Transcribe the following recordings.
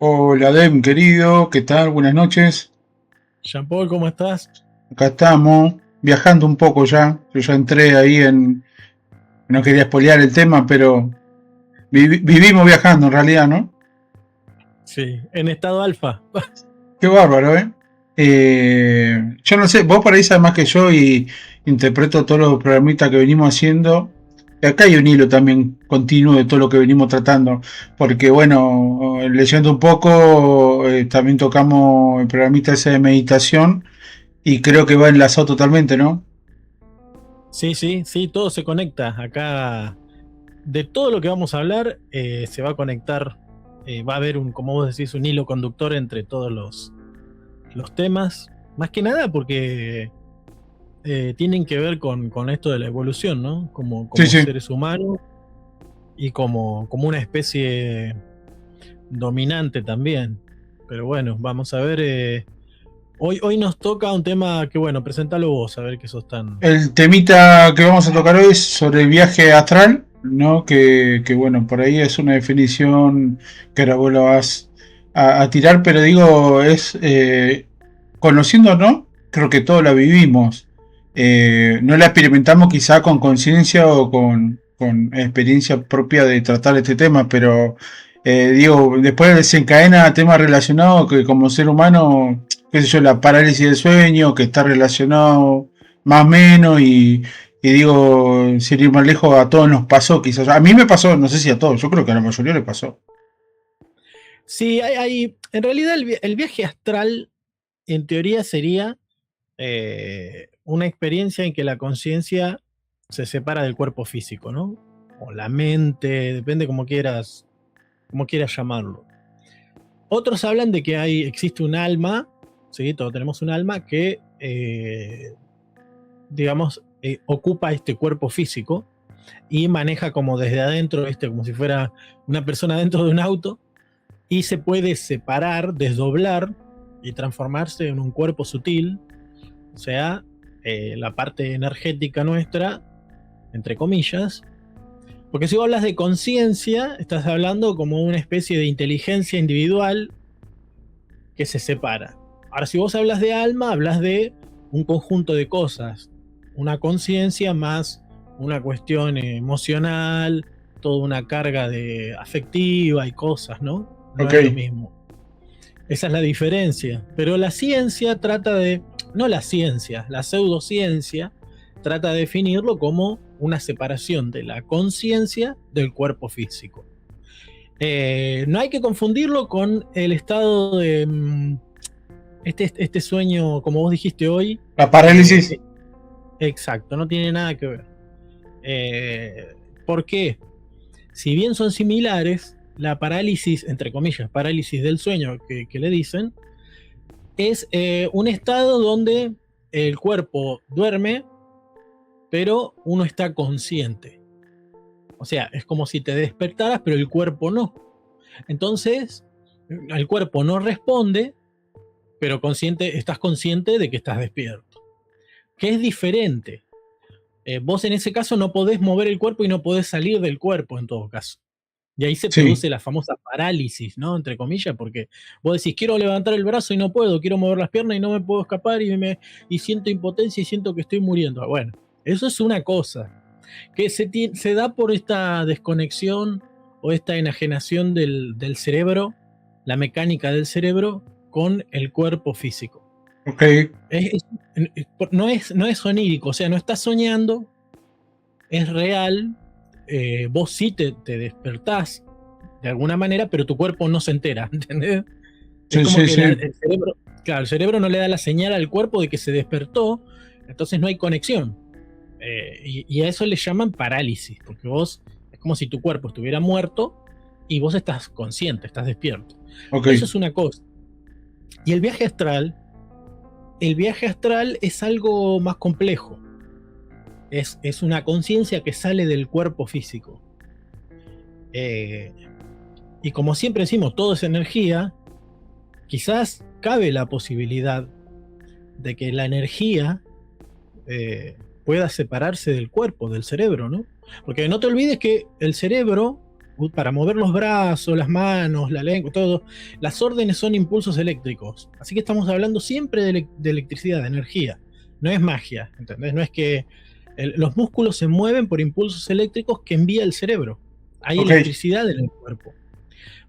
Hola Dem, querido, ¿qué tal? Buenas noches. Jean-Paul, ¿cómo estás? Acá estamos, viajando un poco ya. Yo ya entré ahí en... No quería spoilear el tema, pero vivimos viajando en realidad, ¿no? Sí, en estado alfa. Qué bárbaro, ¿eh? Yo no sé, vos por ahí sabés más que yo y interpreto todos los programitas que venimos haciendo. Y acá hay un hilo también continuo de todo lo que venimos tratando, porque bueno, leyendo un poco, también tocamos el programita ese de meditación. Y creo que va enlazado totalmente, ¿no? Sí, sí, sí, todo se conecta. Acá, de todo lo que vamos a hablar, se va a conectar, va a haber un, como vos decís, un hilo conductor entre todos los temas. Más que nada porque tienen que ver con esto de la evolución, ¿no? Sí, Como sí. seres humanos y como una especie dominante también. Pero bueno, vamos a ver. Hoy nos toca un tema que, bueno, presentalo vos, a ver que sos tan. El temita que vamos a tocar hoy es sobre el viaje astral, ¿no? Que bueno, por ahí es una definición que ahora vos la vas a tirar, pero digo, es conociendo, ¿no? Creo que todos la vivimos. No la experimentamos quizá con conciencia o con experiencia propia de tratar este tema, pero digo, después desencadena temas relacionados que como ser humano, qué sé yo, la parálisis del sueño, que está relacionado más o menos y digo, sin ir más lejos, a todos nos pasó quizás. A mí me pasó, no sé si a todos, yo creo que a la mayoría le pasó. Sí, en realidad el viaje astral, en teoría, sería una experiencia en que la conciencia se separa del cuerpo físico, ¿no? O la mente, depende como quieras llamarlo. Otros hablan de que existe un alma, ¿sí? Todos tenemos un alma que, digamos, ocupa este cuerpo físico y maneja como desde adentro, como si fuera una persona dentro de un auto, y se puede separar, desdoblar y transformarse en un cuerpo sutil, o sea, la parte energética nuestra, entre comillas, porque si vos hablas de conciencia, estás hablando como una especie de inteligencia individual que se separa. Ahora, si vos hablas de alma, hablas de un conjunto de cosas, una conciencia más una cuestión emocional, toda una carga de afectiva y cosas, ¿no? No Ok, es lo mismo. Esa es la diferencia. Pero la ciencia trata de, no la ciencia, la pseudociencia trata de definirlo como una separación de la conciencia del cuerpo físico. No hay que confundirlo con el estado de este sueño, como vos dijiste hoy. la eh, parálisis. exacto, no tiene nada que ver. Eh, ¿Por qué? Si bien son similares, la parálisis, entre comillas, parálisis del sueño que le dicen, es un estado donde el cuerpo duerme, pero uno está consciente. O sea, es como si te despertaras, pero el cuerpo no. Entonces, el cuerpo no responde, pero estás consciente de que estás despierto. Que es diferente. Vos en ese caso no podés mover el cuerpo y no podés salir del cuerpo en todo caso. Y ahí se Sí, produce la famosa parálisis, ¿no? Entre comillas, porque vos decís, quiero levantar el brazo y no puedo, quiero mover las piernas y no me puedo escapar y siento impotencia y siento que estoy muriendo. Bueno, eso es una cosa que se da por esta desconexión o esta enajenación del cerebro, la mecánica del cerebro con el cuerpo físico. ok. Es- no es onírico, o sea, no estás soñando, es real, vos sí te despertás de alguna manera, pero tu cuerpo no se entera, ¿entendés? Es Sí, como sí, que sí. el cerebro, claro, el cerebro no le da la señal al cuerpo de que se despertó, entonces no hay conexión. Y a eso le llaman parálisis, porque vos es como si tu cuerpo estuviera muerto y vos estás consciente, estás despierto. Ok. Eso es una cosa. Y el viaje astral es algo más complejo. Es una conciencia que sale del cuerpo físico. Eh, y como siempre decimos, todo es energía, quizás cabe la posibilidad de que la energía pueda separarse del cuerpo, del cerebro, ¿no? Porque no te olvides que el cerebro para mover los brazos, las manos, la lengua, todo. Las órdenes son impulsos eléctricos. Así que estamos hablando siempre de electricidad, de energía. No es magia, ¿entendés? No es que los músculos se mueven por impulsos eléctricos que envía el cerebro. Hay Ok. electricidad en el cuerpo.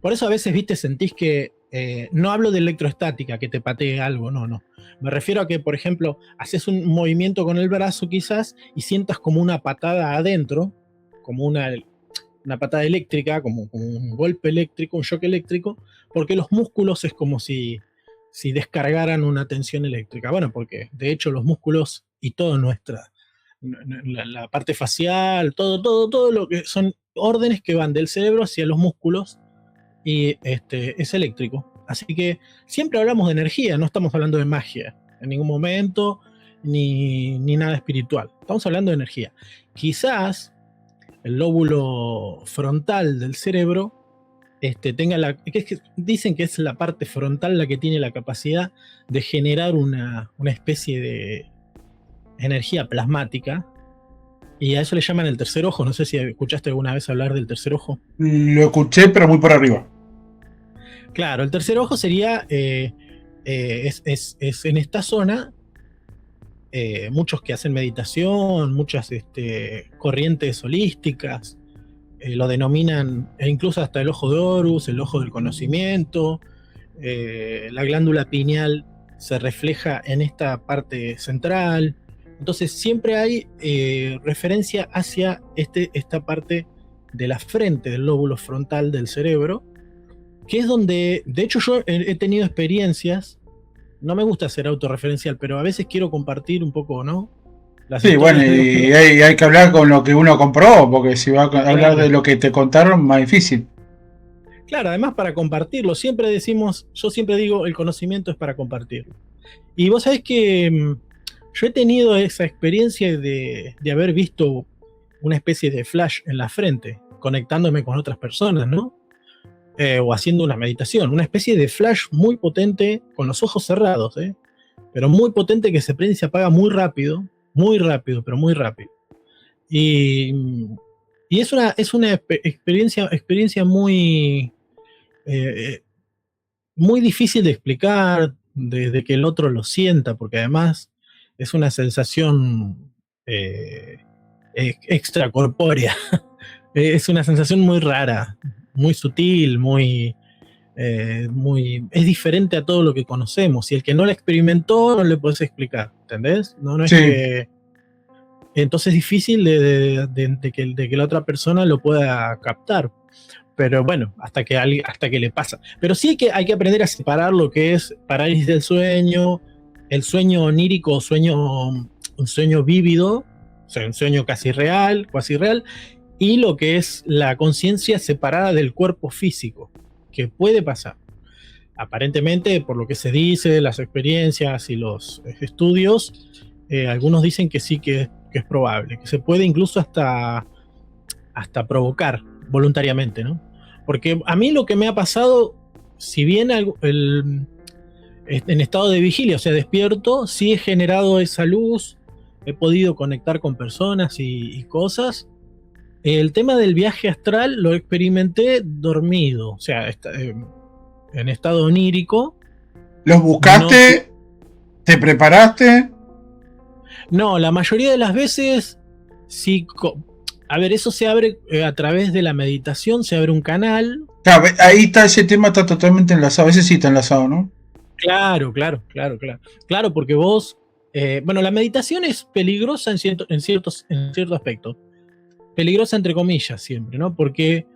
Por eso a veces, viste, sentís que no hablo de electroestática, que te patee algo, no, no. Me refiero a que, por ejemplo, haces un movimiento con el brazo quizás y sientas como una patada adentro, como una patada eléctrica, como un golpe eléctrico, un shock eléctrico, porque los músculos es como si descargaran una tensión eléctrica. Bueno, porque de hecho los músculos y toda la parte facial, todo lo que son órdenes que van del cerebro hacia los músculos y es eléctrico. Así que siempre hablamos de energía, no estamos hablando de magia en ningún momento, ni nada espiritual. Estamos hablando de energía. Quizás el lóbulo frontal del cerebro dicen que es la parte frontal la que tiene la capacidad de generar una especie de energía plasmática, y a eso le llaman el tercer ojo. No sé si escuchaste alguna vez hablar del tercer ojo. Lo escuché, pero muy por arriba. Claro, el tercer ojo sería, es en esta zona, muchos que hacen meditación, muchas corrientes holísticas, lo denominan, e incluso hasta el ojo de Horus, el ojo del conocimiento. La glándula pineal se refleja en esta parte central. Entonces siempre hay referencia hacia esta parte de la frente del lóbulo frontal del cerebro, que es donde, de hecho, yo he tenido experiencias. No me gusta ser autorreferencial, pero a veces quiero compartir un poco, ¿no? Las Sí, bueno, historias de y uno. hay que hablar con lo que uno comprobó, porque si va a hablar de Claro, lo que te contaron, más difícil. claro, además para compartirlo. Yo siempre digo, el conocimiento es para compartirlo. Y vos sabés que yo he tenido esa experiencia de haber visto una especie de flash en la frente, conectándome con otras personas, ¿no? O haciendo una meditación, una especie de flash muy potente, con los ojos cerrados, pero muy potente, que se prende y se apaga muy rápido, pero muy rápido. Y, y es una experiencia eh, muy difícil de explicar, desde que el otro lo sienta, porque además es una sensación eh, extracorpórea. Es una sensación muy rara, muy sutil, es diferente a todo lo que conocemos. Y el que no la experimentó no le puedes explicar, ¿entendés? No, no es Sí, que. Entonces es difícil de que la otra persona lo pueda captar. Pero bueno, hasta que le pasa. Pero sí hay que aprender a separar lo que es parálisis del sueño, el sueño onírico, un sueño vívido, o sea, un sueño casi real, y lo que es la conciencia separada del cuerpo físico, que puede pasar. Aparentemente, por lo que se dice, las experiencias y los estudios, algunos dicen que sí, que es probable, que se puede incluso hasta provocar voluntariamente, ¿no? Porque a mí lo que me ha pasado, si bien en estado de vigilia, o sea, despierto, sí he generado esa luz, he podido conectar con personas y cosas. El tema del viaje astral lo experimenté dormido, o sea, en estado onírico. los No, buscaste, te preparaste. no, la mayoría de las veces sí. A ver, eso se abre a través de la meditación, se abre un canal. Claro, ahí está, ese tema está totalmente enlazado. Ese sí está enlazado, ¿no? Claro, claro, claro, claro. Claro, porque vos, bueno, la meditación es peligrosa en cierto aspecto. Peligrosa entre comillas siempre, ¿no? Porque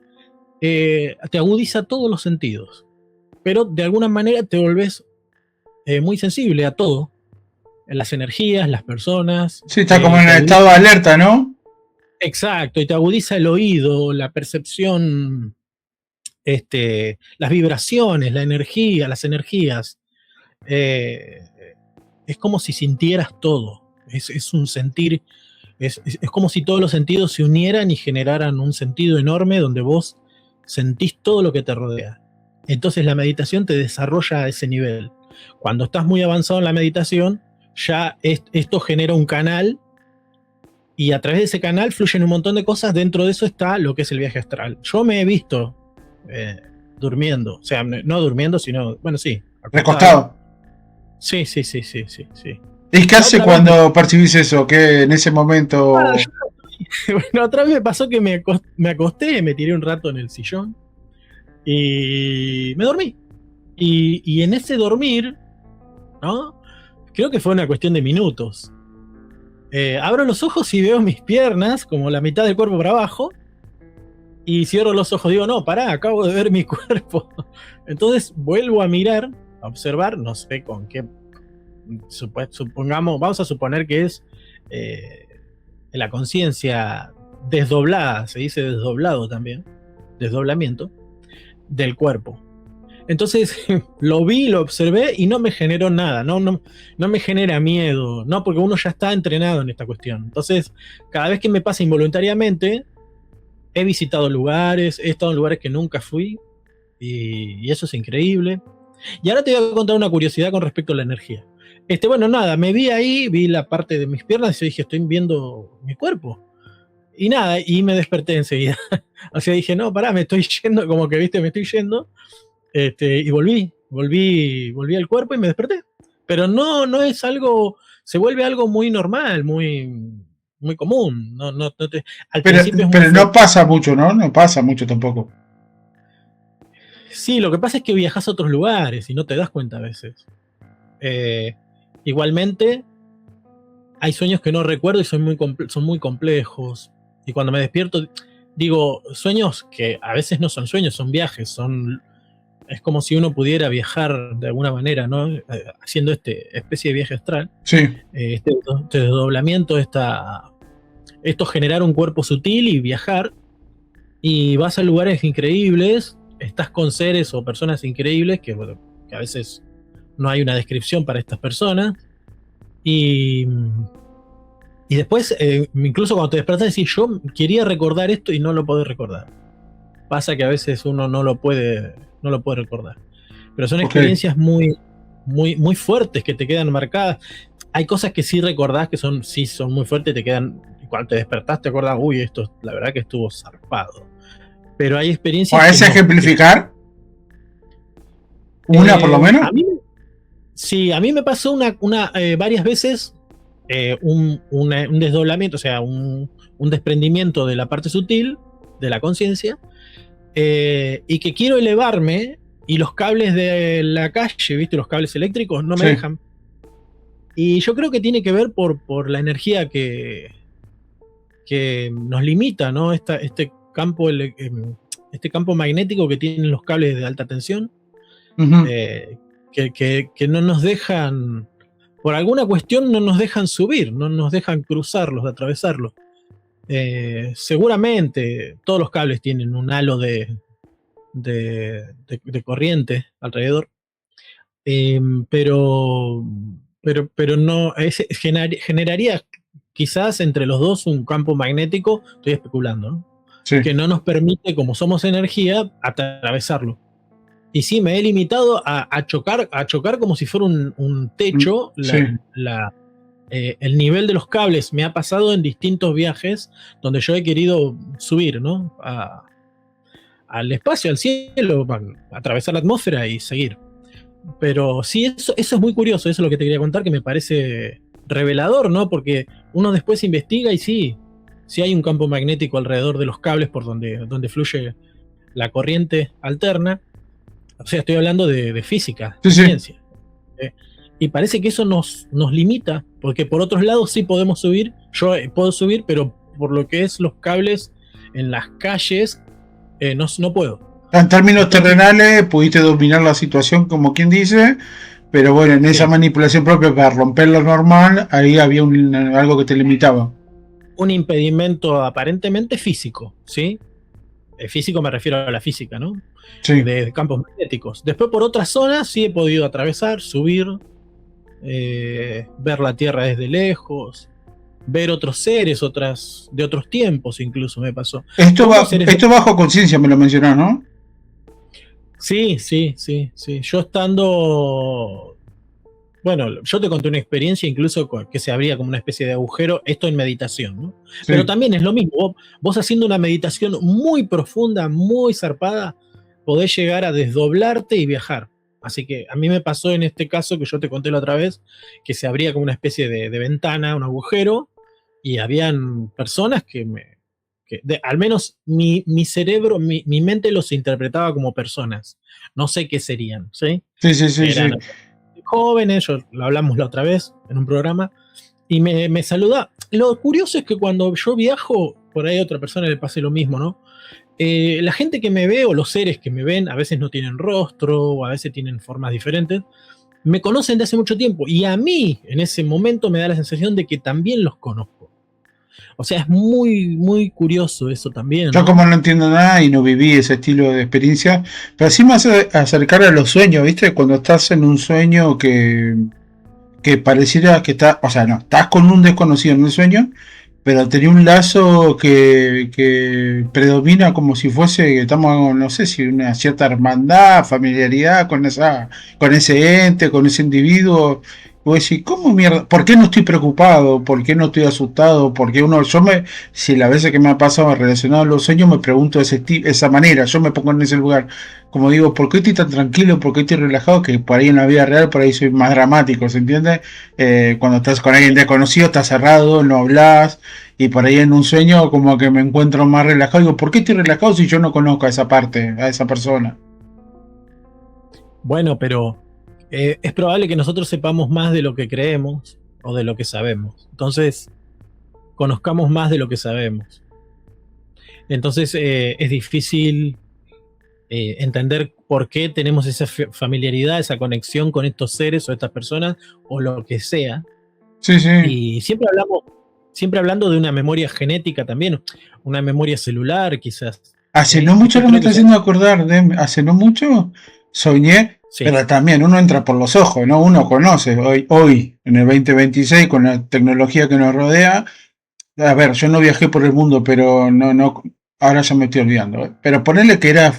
te agudiza todos los sentidos. Pero de alguna manera te volvés muy sensible a todo. Las energías, las personas. Sí, está como en Te el agudiza. estado de alerta, ¿no? Exacto, y te agudiza el oído, la percepción, las vibraciones, la energía, las energías. Eh, es como si sintieras todo. Es un sentir, es como si todos los sentidos se unieran y generaran un sentido enorme donde vos sentís todo lo que te rodea. Entonces la meditación te desarrolla a ese nivel. Cuando estás muy avanzado en la meditación, ya esto genera un canal y a través de ese canal fluyen un montón de cosas. Dentro de eso está lo que es el viaje astral. Yo me he visto durmiendo, o sea, no durmiendo, sino, bueno, sí, Recostado. Sí. ¿Y qué hace cuando percibís eso? ¿Qué en ese momento? Bueno, otra vez me pasó que me acosté, me tiré un rato en el sillón y me dormí. Y en ese dormir, ¿no? Creo que fue una cuestión de minutos. Abro los ojos y veo mis piernas, como la mitad del cuerpo para abajo, y cierro los ojos, digo, no, pará, acabo de ver mi cuerpo. Entonces vuelvo a mirar, a observar, no sé con qué, supongamos, vamos a suponer que es la conciencia desdoblada, se dice desdoblado también, desdoblamiento del cuerpo. Entonces lo vi, lo observé y no me generó nada, no me genera miedo, no, porque uno ya está entrenado en esta cuestión. Entonces, cada vez que me pasa involuntariamente, he visitado lugares, he estado en lugares que nunca fui y eso es increíble. Y ahora te voy a contar una curiosidad con respecto a la energía. Bueno, nada, me vi ahí, vi la parte de mis piernas y dije, estoy viendo mi cuerpo. Y nada, y me desperté enseguida. O sea, dije, no, pará, me estoy yendo, como que viste, me estoy yendo. Y volví al cuerpo y me desperté. Pero no es algo, se vuelve algo muy normal, muy común. Al principio es muy pero no pasa mucho, ¿no? No pasa mucho tampoco. Sí, lo que pasa es que viajas a otros lugares y no te das cuenta a veces. Igualmente, hay sueños que no recuerdo y son muy complejos. Y cuando me despierto, digo, sueños que a veces no son sueños, son viajes, es como si uno pudiera viajar de alguna manera, ¿no? Haciendo especie de viaje astral. Sí. Este desdoblamiento, esto generar un cuerpo sutil y viajar. Y vas a lugares increíbles, estás con seres o personas increíbles que a veces no hay una descripción para estas personas. Y después, incluso cuando te despertas, decís, yo quería recordar esto y no lo podés recordar. Pasa que a veces uno no lo puede recordar. Pero son experiencias muy fuertes que te quedan marcadas. Hay cosas que sí recordás que son muy fuertes, te quedan. Cuando te despertás te acordás, uy, esto la verdad que estuvo zarpado. Pero hay experiencias. ¿Puedes ejemplificar? ¿Una por lo menos? A mí me pasó varias veces un desdoblamiento, o sea, un desprendimiento de la parte sutil de la conciencia, y que quiero elevarme y los cables de la calle, ¿viste? Los cables eléctricos no me dejan. Y yo creo que tiene que ver por la energía que nos limita, ¿no? Este campo magnético que tienen los cables de alta tensión, que no nos dejan, por alguna cuestión no nos dejan subir, no nos dejan cruzarlos, atravesarlos. Seguramente todos los cables tienen un halo de corriente alrededor, pero no generaría quizás entre los dos un campo magnético, estoy especulando, ¿no? Sí. Que no nos permite, como somos energía, atravesarlo. Y sí, me he limitado a chocar como si fuera un techo. Sí. El nivel de los cables me ha pasado en distintos viajes donde yo he querido subir, ¿no? Al espacio, al cielo, atravesar la atmósfera y seguir. Pero sí, eso es muy curioso, eso es lo que te quería contar, que me parece revelador, ¿no? Porque uno después investiga y sí hay un campo magnético alrededor de los cables por donde fluye la corriente alterna. O sea, estoy hablando de física, de ciencia. Y parece que eso nos limita, porque por otros lados sí podemos subir. Yo puedo subir, pero por lo que es los cables en las calles, no puedo. En términos terrenales, pudiste dominar la situación, como quien dice, pero bueno, en esa manipulación propia para romper lo normal, ahí había algo que te limitaba. Un impedimento aparentemente físico, ¿sí? Físico me refiero a la física, ¿no? Sí. De campos magnéticos. Después por otras zonas sí he podido atravesar, subir, ver la Tierra desde lejos, ver otros seres, de otros tiempos incluso me pasó. Esto bajo conciencia me lo mencionás, ¿no? Sí. Yo estando... bueno, yo te conté una experiencia incluso que se abría como una especie de agujero, esto en meditación, ¿no? Sí. Pero también es lo mismo, vos haciendo una meditación muy profunda, muy zarpada, podés llegar a desdoblarte y viajar. Así que a mí me pasó en este caso que yo te conté la otra vez, que se abría como una especie de ventana, un agujero, y habían personas al menos mi cerebro, mi mente los interpretaba como personas. No sé qué serían, ¿sí? Sí, sí, sí, Eran sí. jóvenes, lo hablamos la otra vez en un programa, y me saluda. Lo curioso es que cuando yo viajo, por ahí a otra persona le pase lo mismo, ¿no? La gente que me ve o los seres que me ven a veces no tienen rostro o a veces tienen formas diferentes, me conocen de hace mucho tiempo y a mí en ese momento me da la sensación de que también los conozco. O sea, es muy, muy curioso eso también, Yo ¿no? como no entiendo nada y no viví ese estilo de experiencia, pero sí me hace acercar a los sueños, ¿viste? Cuando estás en un sueño que pareciera que estás, o sea, no, estás con un desconocido en un sueño, pero tenía un lazo que predomina como si fuese, estamos, no sé si una cierta hermandad, familiaridad con ese ente, con ese individuo. Y vos decís, ¿cómo mierda? ¿Por qué no estoy preocupado? ¿Por qué no estoy asustado? Porque si las veces que me ha pasado relacionado a los sueños, me pregunto esa manera, yo me pongo en ese lugar. Como digo, ¿por qué estoy tan tranquilo? ¿Por qué estoy relajado? Que por ahí en la vida real, por ahí soy más dramático, ¿se entiende? Cuando estás con alguien desconocido, estás cerrado, no hablas, y por ahí en un sueño como que me encuentro más relajado. Digo, ¿por qué estoy relajado si yo no conozco a esa parte, a esa persona? Bueno, pero es probable que nosotros sepamos más de lo que creemos o de lo que sabemos. Entonces, conozcamos más de lo que sabemos. Entonces, es difícil entender por qué tenemos esa familiaridad, esa conexión con estos seres o estas personas o lo que sea. Sí, sí. Y siempre hablando de una memoria genética también, una memoria celular quizás. Hace no mucho Yo no me creo está que haciendo acordar hace no mucho soñé, sí. pero también uno entra por los ojos, ¿no? Uno conoce hoy en el 2026 con la tecnología que nos rodea. A ver, yo no viajé por el mundo, pero no, ahora ya me estoy olvidando. Pero ponerle que era,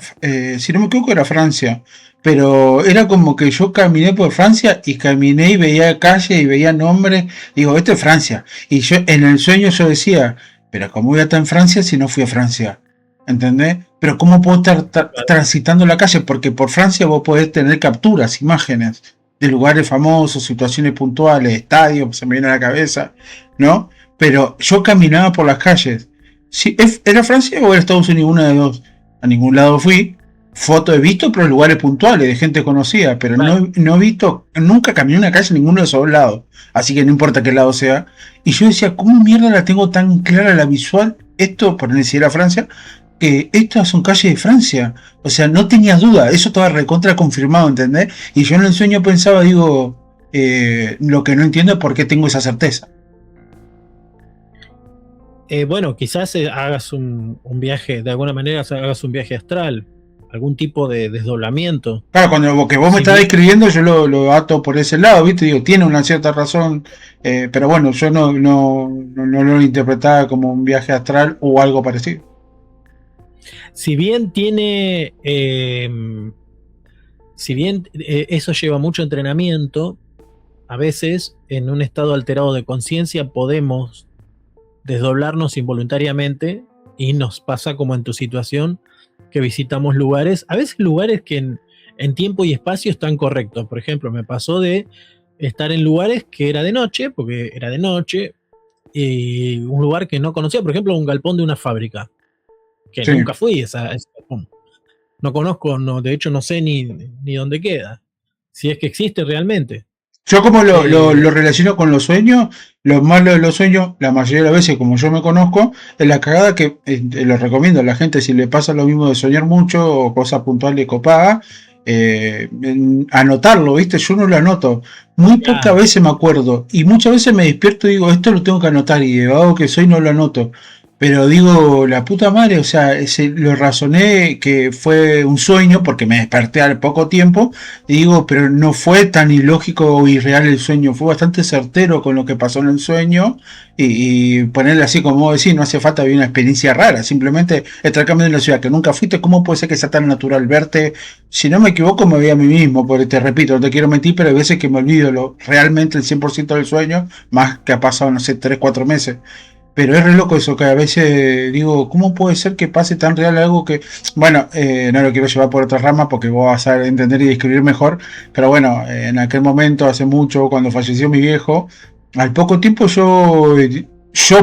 si no me equivoco, era Francia. Pero era como que yo caminé por Francia y caminé y veía calle y veía nombres. Digo, esto es Francia. Y yo en el sueño yo decía, pero ¿cómo voy a estar en Francia si no fui a Francia? ¿Entendés? Pero ¿cómo puedo estar transitando la calle? Porque por Francia vos podés tener capturas, imágenes de lugares famosos, situaciones puntuales, estadios, se me viene a la cabeza, ¿no? Pero yo caminaba por las calles. Si ¿era Francia o era Estados Unidos? Una de dos. A ningún lado fui. Fotos he visto, pero lugares puntuales, de gente conocida. Pero no he visto, nunca caminé una calle en ninguno de esos dos lados. Así que no importa qué lado sea. Y yo decía, ¿cómo mierda la tengo tan clara la visual? Esto, por si era Francia, que estas son calles de Francia. O sea, no tenía duda. Eso estaba recontra confirmado, ¿entendés? Y yo en el sueño pensaba, digo, lo que no entiendo es por qué tengo esa certeza. Bueno, quizás hagas un viaje, de alguna manera hagas un viaje astral, algún tipo de desdoblamiento. Claro, cuando lo que vos me estás describiendo, yo lo ato por ese lado, ¿viste? Digo, tiene una cierta razón, pero bueno, yo no lo interpretaba como un viaje astral o algo parecido. Si bien tiene, eso lleva mucho entrenamiento, a veces en un estado alterado de conciencia podemos desdoblarnos involuntariamente y nos pasa como en tu situación que visitamos lugares, a veces lugares que en tiempo y espacio están correctos. Por ejemplo, me pasó de estar en lugares que era de noche, porque era de noche, y un lugar que no conocía, por ejemplo, un galpón de una fábrica, que Sí. nunca fui ese galpón. No conozco, de hecho no sé ni dónde queda, si es que existe realmente. Yo como lo relaciono con los sueños, lo malo de los sueños, la mayoría de las veces, como yo me conozco, es la cagada que lo recomiendo a la gente si le pasa lo mismo de soñar mucho o cosas puntuales copadas, anotarlo, ¿viste? Yo no lo anoto. Muy pocas veces me acuerdo y muchas veces me despierto y digo, esto lo tengo que anotar y de vago que soy no lo anoto. Pero digo, la puta madre, o sea, lo razoné que fue un sueño porque me desperté al poco tiempo. Y digo, pero no fue tan ilógico o irreal el sueño, fue bastante certero con lo que pasó en el sueño. Y ponerle así como vos decís, no hace falta vivir una experiencia rara, simplemente estar caminando en la ciudad que nunca fuiste. ¿Cómo puede ser que sea tan natural verte? Si no me equivoco, me veía a mí mismo, porque te repito, no te quiero mentir, pero hay veces que me olvido realmente el 100% del sueño, más que ha pasado, no sé, 3 4 meses. Pero es re loco eso, que a veces digo, ¿cómo puede ser que pase tan real algo que, bueno, no lo quiero llevar por otra rama porque vos vas a entender y describir mejor, pero bueno, en aquel momento, hace mucho, cuando falleció mi viejo, al poco tiempo yo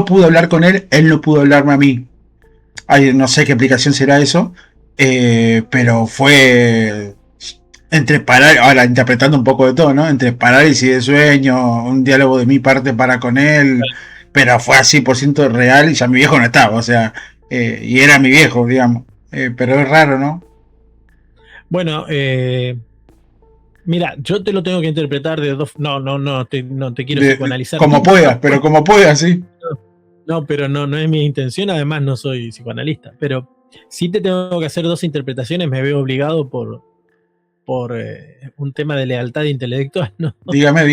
pude hablar con él no pudo hablarme a mí. Ay, no sé qué aplicación será eso, pero fue entre parar, ahora interpretando un poco de todo, ¿no? Entre parálisis de sueño, un diálogo de mi parte para con él, pero fue así por ciento real y ya mi viejo no estaba, o sea, y era mi viejo, digamos. Pero es raro, ¿no? Bueno, mira, yo te lo tengo que interpretar de dos. No te quiero psicoanalizar. Como puedas, pero como puedas, sí. No, pero no es mi intención. Además, no soy psicoanalista. Pero sí te tengo que hacer dos interpretaciones. Me veo obligado por un tema de lealtad intelectual, ¿no? Dígame.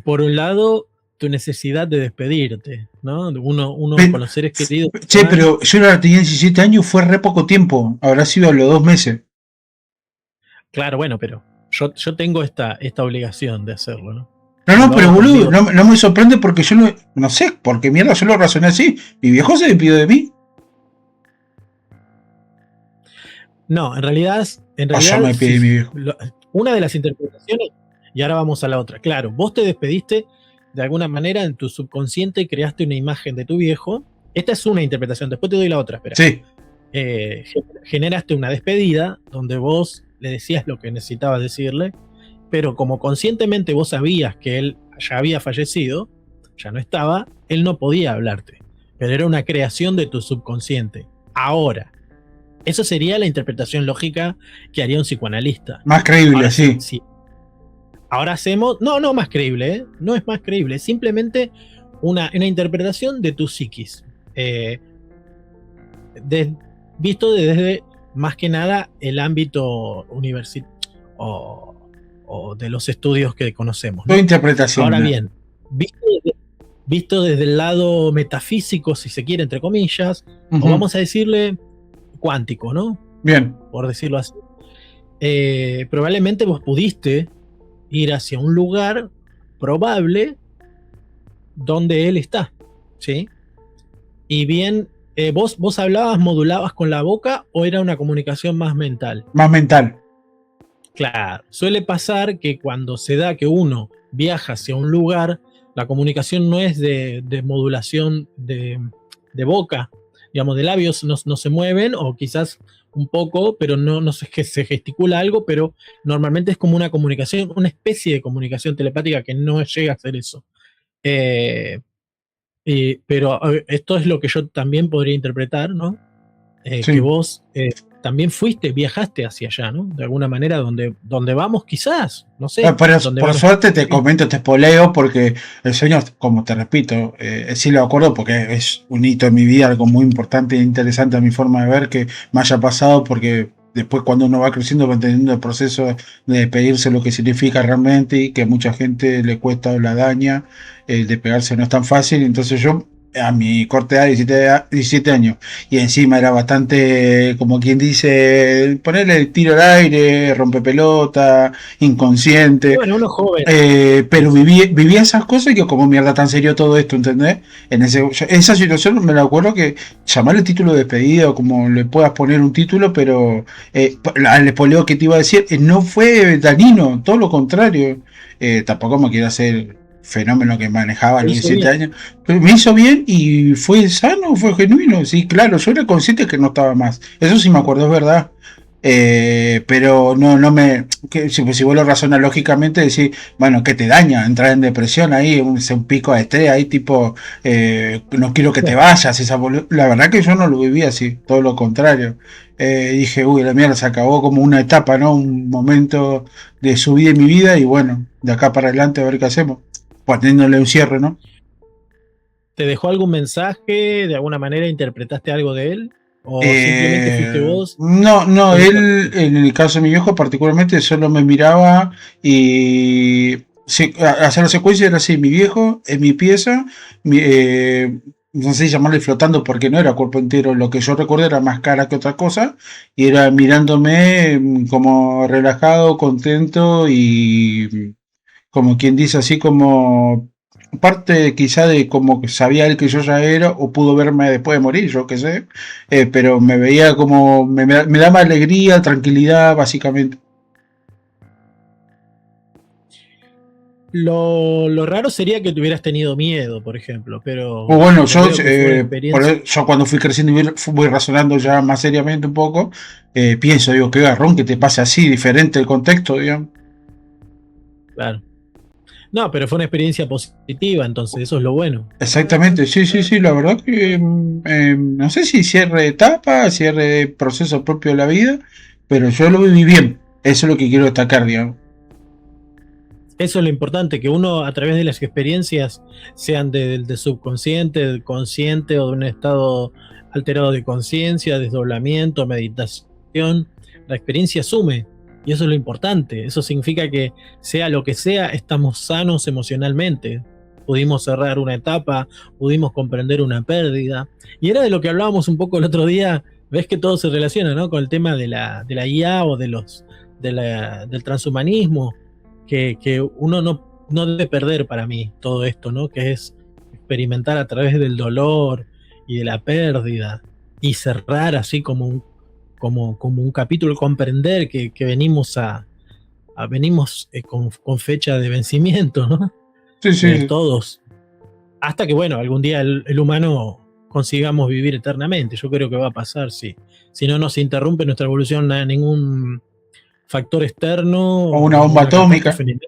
Por un lado, tu necesidad de despedirte, ¿no? Uno con los seres queridos. Che, pero yo ahora tenía 17 años, fue re poco tiempo. Habrá sido a los 2 meses. Claro, bueno, pero yo tengo esta obligación de hacerlo, ¿no? No, pero boludo, no me sorprende porque yo no sé, porque mierda, yo lo razoné así. Mi viejo se despidió de mí. No, en realidad yo me despedí de mi viejo. Una de las interpretaciones, y ahora vamos a la otra. Claro, vos te despediste de alguna manera en tu subconsciente, creaste una imagen de tu viejo. Esta es una interpretación, después te doy la otra, espera. Sí. Generaste una despedida donde vos le decías lo que necesitabas decirle, pero como conscientemente vos sabías que él ya había fallecido, ya no estaba, él no podía hablarte, pero era una creación de tu subconsciente. Ahora, eso sería la interpretación lógica que haría un psicoanalista. Más creíble, ahora, sí. Ahora hacemos, no más creíble, ¿eh? No es más creíble, es simplemente una interpretación de tu psiquis, visto desde más que nada el ámbito universitario o de los estudios que conocemos, ¿no? Interpretación. Ahora bien, visto desde el lado metafísico, si se quiere, entre comillas, o vamos a decirle cuántico, ¿no? Bien. Por decirlo así. Probablemente vos pudiste ir hacia un lugar probable donde él está, ¿sí? Y bien, ¿vos hablabas, modulabas con la boca o era una comunicación más mental? Más mental. Claro, suele pasar que cuando se da que uno viaja hacia un lugar, la comunicación no es de modulación de boca, digamos, de labios no se mueven, o quizás un poco, pero no sé, que se gesticula algo, pero normalmente es como una comunicación, una especie de comunicación telepática que no llega a ser eso. Pero esto es lo que yo también podría interpretar, ¿no? Sí. Que vos también viajaste hacia allá, ¿no? De alguna manera, donde vamos quizás, no sé. Por suerte te comento, te espoleo, porque el sueño, como te repito, sí lo acuerdo porque es un hito en mi vida, algo muy importante e interesante a mi forma de ver que me haya pasado, porque después cuando uno va creciendo va entendiendo el proceso de despedirse, lo que significa realmente, y que a mucha gente le cuesta o la daña, el despegarse no es tan fácil. Entonces yo, a mi corta edad, 17 años, y encima era bastante, como quien dice, ponerle el tiro al aire, rompepelota, inconsciente. Bueno, uno joven. Pero vivía esas cosas y que como mierda tan serio todo esto, ¿entendés? Esa situación me la acuerdo que llamarle título de despedida o como le puedas poner un título, pero al espoleo que te iba a decir, no fue dañino, todo lo contrario. Tampoco me quiero hacer fenómeno que manejaba a 17 años, pero me hizo bien y fue sano, fue genuino. Sí, claro, yo era consciente que no estaba más, eso sí me acuerdo, es verdad. Pero no me, si vos lo razonas lógicamente, decir, bueno, que te daña entrar en depresión ahí, un pico de estrés ahí, tipo, no quiero que te vayas, la verdad que yo no lo viví así, todo lo contrario. Dije, uy, la mierda, se acabó como una etapa, ¿no? Un momento de su vida en mi vida, y bueno, de acá para adelante a ver qué hacemos, poniéndole un cierre, ¿no? ¿Te dejó algún mensaje? ¿De alguna manera interpretaste algo de él? ¿O simplemente fuiste vos? No, no, Te dijo, él, en el caso de mi viejo particularmente, solo me miraba y hacer la secuencia era así, mi viejo en mi pieza, no sé si llamarle flotando porque no era cuerpo entero, lo que yo recuerdo era más cara que otra cosa, y era mirándome como relajado, contento y como quien dice así como parte quizá de como que sabía él que yo ya era o pudo verme después de morir, yo qué sé, pero me veía como me daba alegría, tranquilidad básicamente. lo raro sería que te hubieras tenido miedo, por ejemplo, O pero bueno, como veo que fue una experiencia, yo cuando fui creciendo y voy razonando ya más seriamente un poco, pienso, digo, qué garrón que te pase así, diferente el contexto, digamos. claro. No, pero fue una experiencia positiva, entonces eso es lo bueno. Exactamente, sí, sí, sí, la verdad que no sé si cierre de etapa, cierre de proceso propio de la vida, pero yo lo viví bien, eso es lo que quiero destacar, digamos. Eso es lo importante, que uno a través de las experiencias, sean de subconsciente, del consciente o de un estado alterado de conciencia, desdoblamiento, meditación, la experiencia asume. Y eso es lo importante. Eso significa que sea lo que sea, estamos sanos emocionalmente. Pudimos cerrar una etapa, pudimos comprender una pérdida. Y era de lo que hablábamos un poco el otro día. Ves que todo se relaciona, ¿no? Con el tema de la IA o del transhumanismo que uno no debe perder para mí todo esto, ¿no? Que es experimentar a través del dolor y de la pérdida y cerrar así como un capítulo, comprender que venimos venimos con fecha de vencimiento, ¿no? Sí, sí, Todos. Hasta que, bueno, algún día el humano consigamos vivir eternamente. Yo creo que va a pasar, sí. Si no nos interrumpe nuestra evolución ningún factor externo o una o bomba una atómica. catástrofe.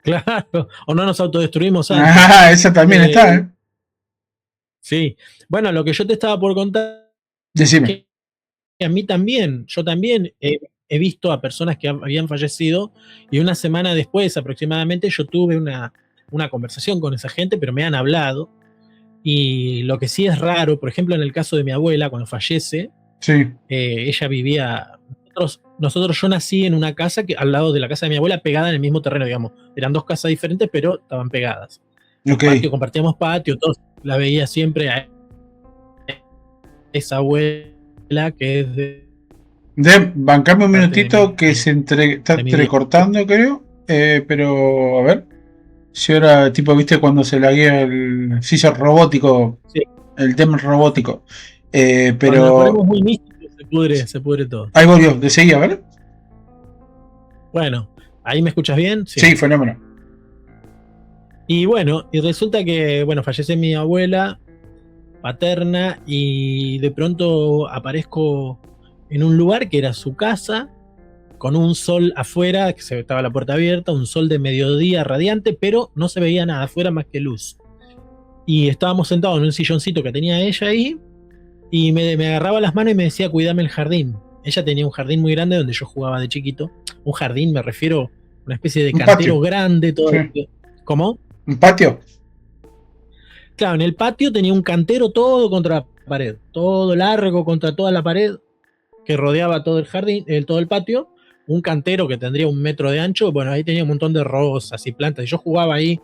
Claro, o no nos autodestruimos antes. Ah, esa también está, Eh, sí, bueno, lo que yo te estaba por contar es Decime. que a mí también, yo también he visto a personas que habían fallecido y una semana después aproximadamente yo tuve una conversación con esa gente, pero me han hablado. Y lo que sí es raro, por ejemplo, en el caso de mi abuela, cuando fallece, Sí, ella vivía. Yo nací en una casa que al lado de la casa de mi abuela, pegada en el mismo terreno, digamos. Eran dos casas diferentes, pero estaban pegadas. ok. Patio, compartíamos patio, todos la veía siempre a esa abuela que es Bancame un parte minutito que está de mi viejo. entrecortando, creo. Pero, a ver. Si ahora, tipo, viste cuando se laguea el scissor robótico, Sí, el tema robótico. cuando nos Pero ponemos muy místicos se pudre todo. ahí volvió, de seguir, a ver. Bueno, ¿ahí me escuchas bien? Sí. Sí, fenómeno. Y bueno, y resulta que, bueno, fallece mi abuela paterna y de pronto aparezco en un lugar que era su casa, con un sol afuera, que se estaba la puerta abierta, un sol de mediodía radiante, pero no se veía nada afuera más que luz. Y estábamos sentados en un silloncito que tenía ella ahí, y me agarraba las manos y me decía, cuídame el jardín. Ella tenía un jardín muy grande donde yo jugaba de chiquito. Un jardín, me refiero a una especie de Un patio. cantero grande, todo. Sí. ¿Cómo? Un patio. Claro, en el patio tenía un cantero todo contra la pared, todo largo contra toda la pared que rodeaba todo el jardín, todo el patio, un cantero que tendría 1 metro de ancho, bueno, ahí tenía un montón de rosas y plantas, y yo jugaba ahí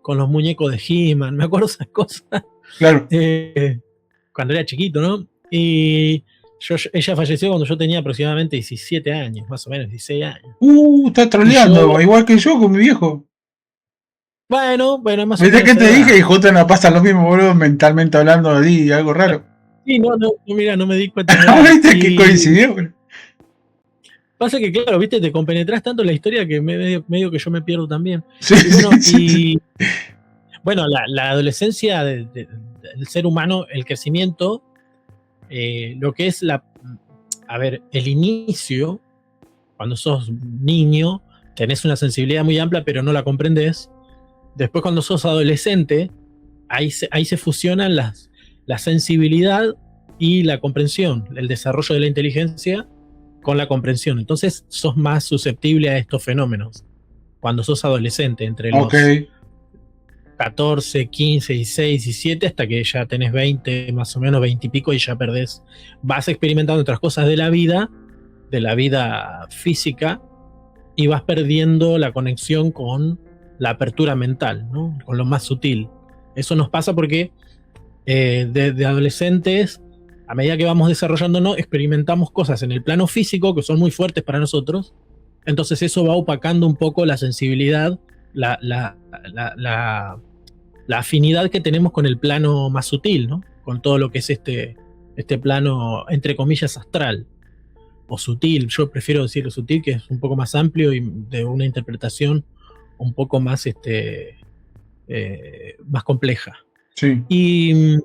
con los muñecos de He-Man, me acuerdo esas cosas, Claro. cuando era chiquito, ¿no? Y ella falleció cuando yo tenía aproximadamente 17 años, más o menos, 16 años. Está Y yo, troleando, igual que yo con mi viejo. bueno, más o ¿Viste menos qué esa te dije? edad. Y justo nos pasa lo mismo, boludo, mentalmente hablando de ti, algo raro. Sí, no, mira, no me di cuenta de nada. ¿Viste que Y coincidió, boludo? pasa que, claro, viste, te compenetras tanto en la historia que medio que yo me pierdo también. Sí, Y bueno, sí, sí. la adolescencia del ser humano, el crecimiento, lo que es a ver, el inicio, cuando sos niño, tenés una sensibilidad muy amplia, pero no la comprendes. Después, cuando sos adolescente, ahí se fusionan la sensibilidad y la comprensión, el desarrollo de la inteligencia con la comprensión. Entonces, sos más susceptible a estos fenómenos cuando sos adolescente, entre Ok. los 14, 15, 16, 17, hasta que ya tenés 20, más o menos 20 y pico, y ya perdés. Vas experimentando otras cosas de la vida física, y vas perdiendo la conexión con la apertura mental, ¿no? Con lo más sutil. Eso nos pasa porque de adolescentes, a medida que vamos desarrollándonos, experimentamos cosas en el plano físico que son muy fuertes para nosotros. Entonces eso va opacando un poco la sensibilidad, la afinidad que tenemos con el plano más sutil, ¿no? Con todo lo que es este plano, entre comillas, astral o sutil. Yo prefiero decirlo sutil, que es un poco más amplio y de una interpretación un poco más, más compleja. Sí. Y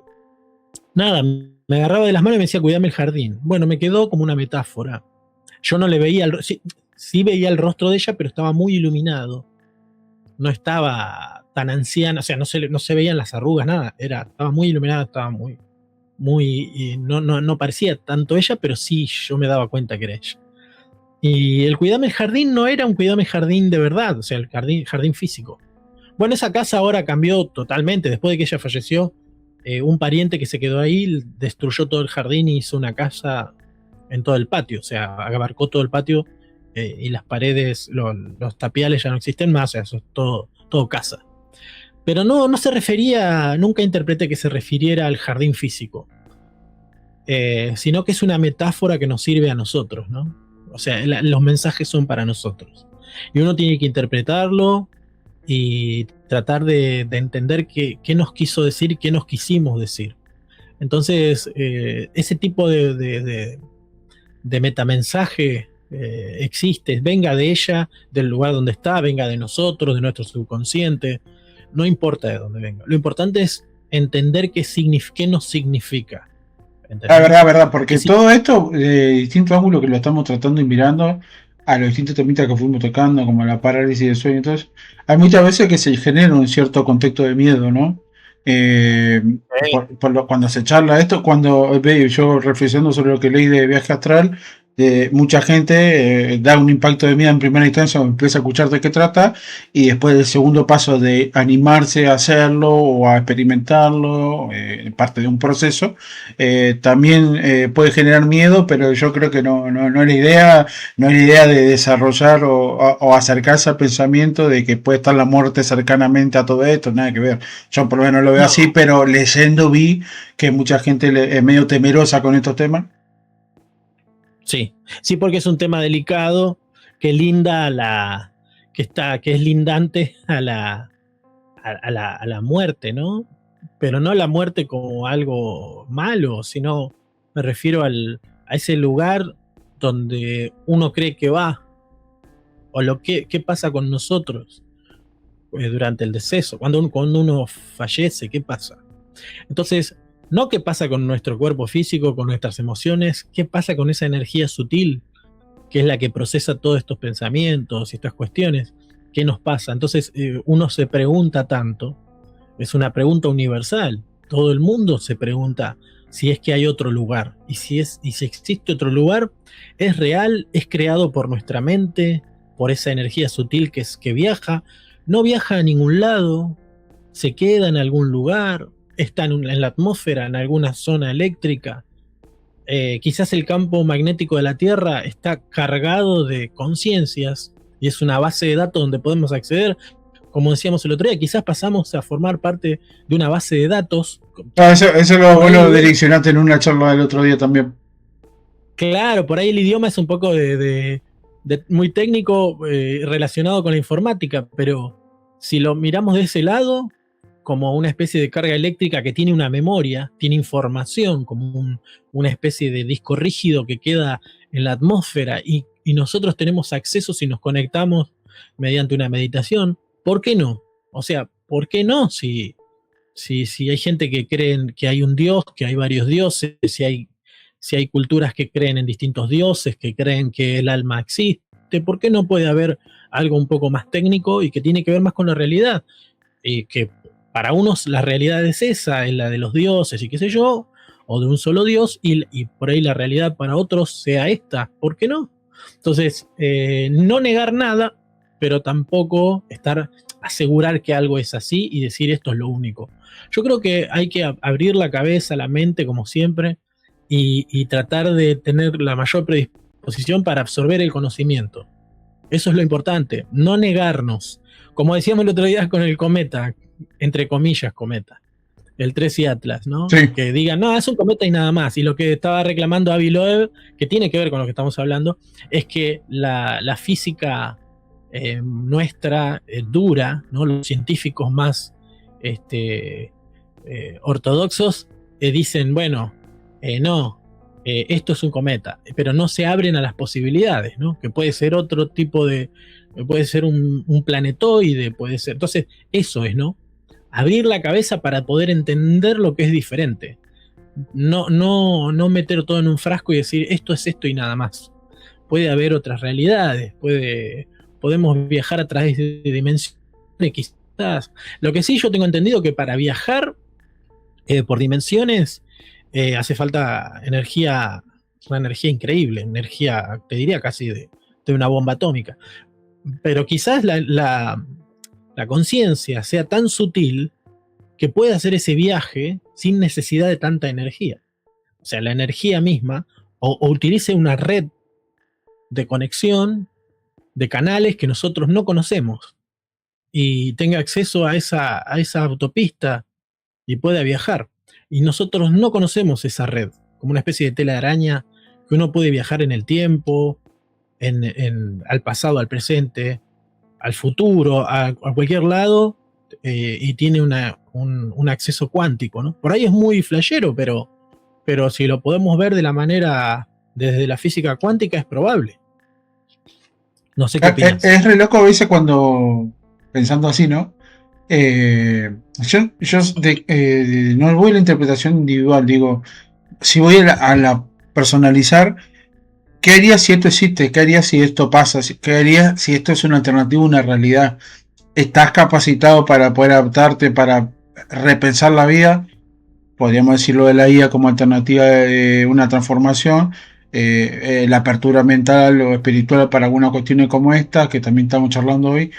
nada, me agarraba de las manos y me decía, cuidame el jardín. Bueno, me quedó como una metáfora. Yo no le veía, sí veía el rostro de ella, pero estaba muy iluminado. No estaba tan anciana, o sea, no se veían las arrugas, nada. Estaba muy iluminada, estaba muy, y no parecía tanto ella, pero sí yo me daba cuenta que era ella. Y el cuidame el jardín no era un cuidame el jardín de verdad, o sea, el jardín físico. Bueno, esa casa ahora cambió totalmente. Después de que ella falleció, un pariente que se quedó ahí destruyó todo el jardín y hizo una casa en todo el patio, o sea, abarcó todo el patio, y las paredes, los tapiales ya no existen más, o sea, eso es todo casa. Pero no se refería, nunca interpreté que se refiriera al jardín físico, sino que es una metáfora que nos sirve a nosotros, ¿no? O sea, los mensajes son para nosotros. Y uno tiene que interpretarlo y tratar de entender qué nos quiso decir, qué nos quisimos decir. Entonces, ese tipo de metamensaje existe, venga de ella, del lugar donde está, venga de nosotros, de nuestro subconsciente, no importa de dónde venga. Lo importante es entender qué nos significa. La verdad, porque todo esto, de distintos ángulos que lo estamos tratando y mirando, a los distintos temitas que fuimos tocando, como la parálisis de sueño, entonces, hay muchas veces que se genera un cierto contexto de miedo, ¿no? Cuando se charla esto, cuando yo reflexionando sobre lo que leí de Viaje Astral, mucha gente da un impacto de miedo en primera instancia o empieza a escuchar de qué trata, y después el segundo paso de animarse a hacerlo o a experimentarlo, parte de un proceso, también puede generar miedo, pero yo creo que no es la idea, no es la idea de desarrollar o acercarse al pensamiento de que puede estar la muerte cercanamente a todo esto, nada que ver. Yo por lo menos lo veo así, pero leyendo vi que mucha gente es medio temerosa con estos temas. Sí, porque es un tema delicado que linda que es lindante a la muerte, ¿no? Pero no la muerte como algo malo, sino me refiero a ese lugar donde uno cree que va, o qué pasa con nosotros durante el deceso, cuando uno fallece, ¿qué pasa? Entonces, no qué pasa con nuestro cuerpo físico, con nuestras emociones, qué pasa con esa energía sutil, que es la que procesa todos estos pensamientos y estas cuestiones, qué nos pasa. Entonces, uno se pregunta tanto, es una pregunta universal, todo el mundo se pregunta si es que hay otro lugar, y si existe otro lugar, es real, es creado por nuestra mente, por esa energía sutil que viaja, no viaja a ningún lado, se queda en algún lugar, está en la atmósfera, en alguna zona eléctrica. Quizás el campo magnético de la Tierra está cargado de conciencias y es una base de datos donde podemos acceder. Como decíamos el otro día, quizás pasamos a formar parte de una base de datos. Eso vos lo direccionaste en una charla del otro día también. Claro, por ahí el idioma es un poco muy técnico, relacionado con la informática, pero si lo miramos de ese lado, como una especie de carga eléctrica que tiene una memoria, tiene información, como una especie de disco rígido que queda en la atmósfera, y nosotros tenemos acceso si nos conectamos mediante una meditación. ¿Por qué no? O sea, ¿por qué no? Si hay gente que cree que hay un dios, que hay varios dioses, si hay culturas que creen en distintos dioses, que creen que el alma existe, ¿por qué no puede haber algo un poco más técnico y que tiene que ver más con la realidad? Y que para unos la realidad es esa, es la de los dioses y qué sé yo, o de un solo dios, y por ahí la realidad para otros sea esta, ¿por qué no? Entonces, no negar nada, pero tampoco asegurar que algo es así y decir esto es lo único. Yo creo que hay que abrir la cabeza, la mente, como siempre, y tratar de tener la mayor predisposición para absorber el conocimiento. Eso es lo importante, no negarnos. Como decíamos el otro día con el cometa, entre comillas cometa, el 13 Atlas, ¿no? Sí. Que digan, no, es un cometa y nada más. Y lo que estaba reclamando Avi Loeb, que tiene que ver con lo que estamos hablando, es que la física nuestra dura, ¿no? Los científicos más ortodoxos dicen, bueno, no, esto es un cometa, pero no se abren a las posibilidades, ¿no? Que puede ser otro tipo puede ser un planetoide, puede ser. Entonces, eso es, ¿no? Abrir la cabeza para poder entender lo que es diferente. No meter todo en un frasco y decir esto es esto y nada más. Puede haber otras realidades, podemos viajar a través de dimensiones, quizás. Lo que sí yo tengo entendido que para viajar por dimensiones hace falta energía, una energía increíble, energía, te diría casi de una bomba atómica. Pero quizás la conciencia sea tan sutil que pueda hacer ese viaje sin necesidad de tanta energía. O sea, la energía misma, o utilice una red de conexión de canales que nosotros no conocemos y tenga acceso a esa autopista y pueda viajar. Y nosotros no conocemos esa red, como una especie de tela de araña que uno puede viajar en el tiempo, al pasado, al presente, al futuro, a cualquier lado, y tiene un acceso cuántico, ¿no? Por ahí es muy flashero, pero si lo podemos ver de la manera, desde la física cuántica, es probable. No sé qué opinas. Es re loco a veces cuando, pensando así, ¿no? Yo no voy a la interpretación individual, digo, si voy a la personalizar, ¿qué haría si esto existe? ¿Qué haría si esto pasa? ¿Qué haría si esto es una alternativa, una realidad? ¿Estás capacitado para poder adaptarte, para repensar la vida? Podríamos decirlo de la IA como alternativa de una transformación, la apertura mental o espiritual para algunas cuestiones como esta, que también estamos charlando hoy.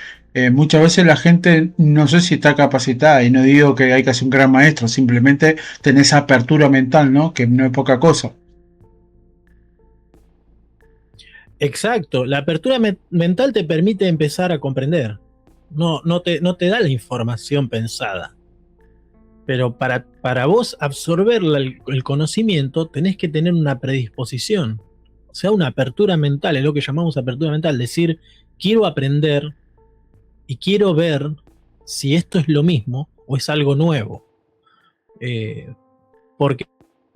Muchas veces la gente no sé si está capacitada, y no digo que hay que ser un gran maestro, simplemente tener esa apertura mental, ¿no? Que no es poca cosa. Exacto, la apertura mental te permite empezar a comprender. No te da la información pensada. Pero para vos absorber el conocimiento tenés que tener una predisposición. O sea, una apertura mental, es lo que llamamos apertura mental. Decir, quiero aprender y quiero ver si esto es lo mismo o es algo nuevo. Porque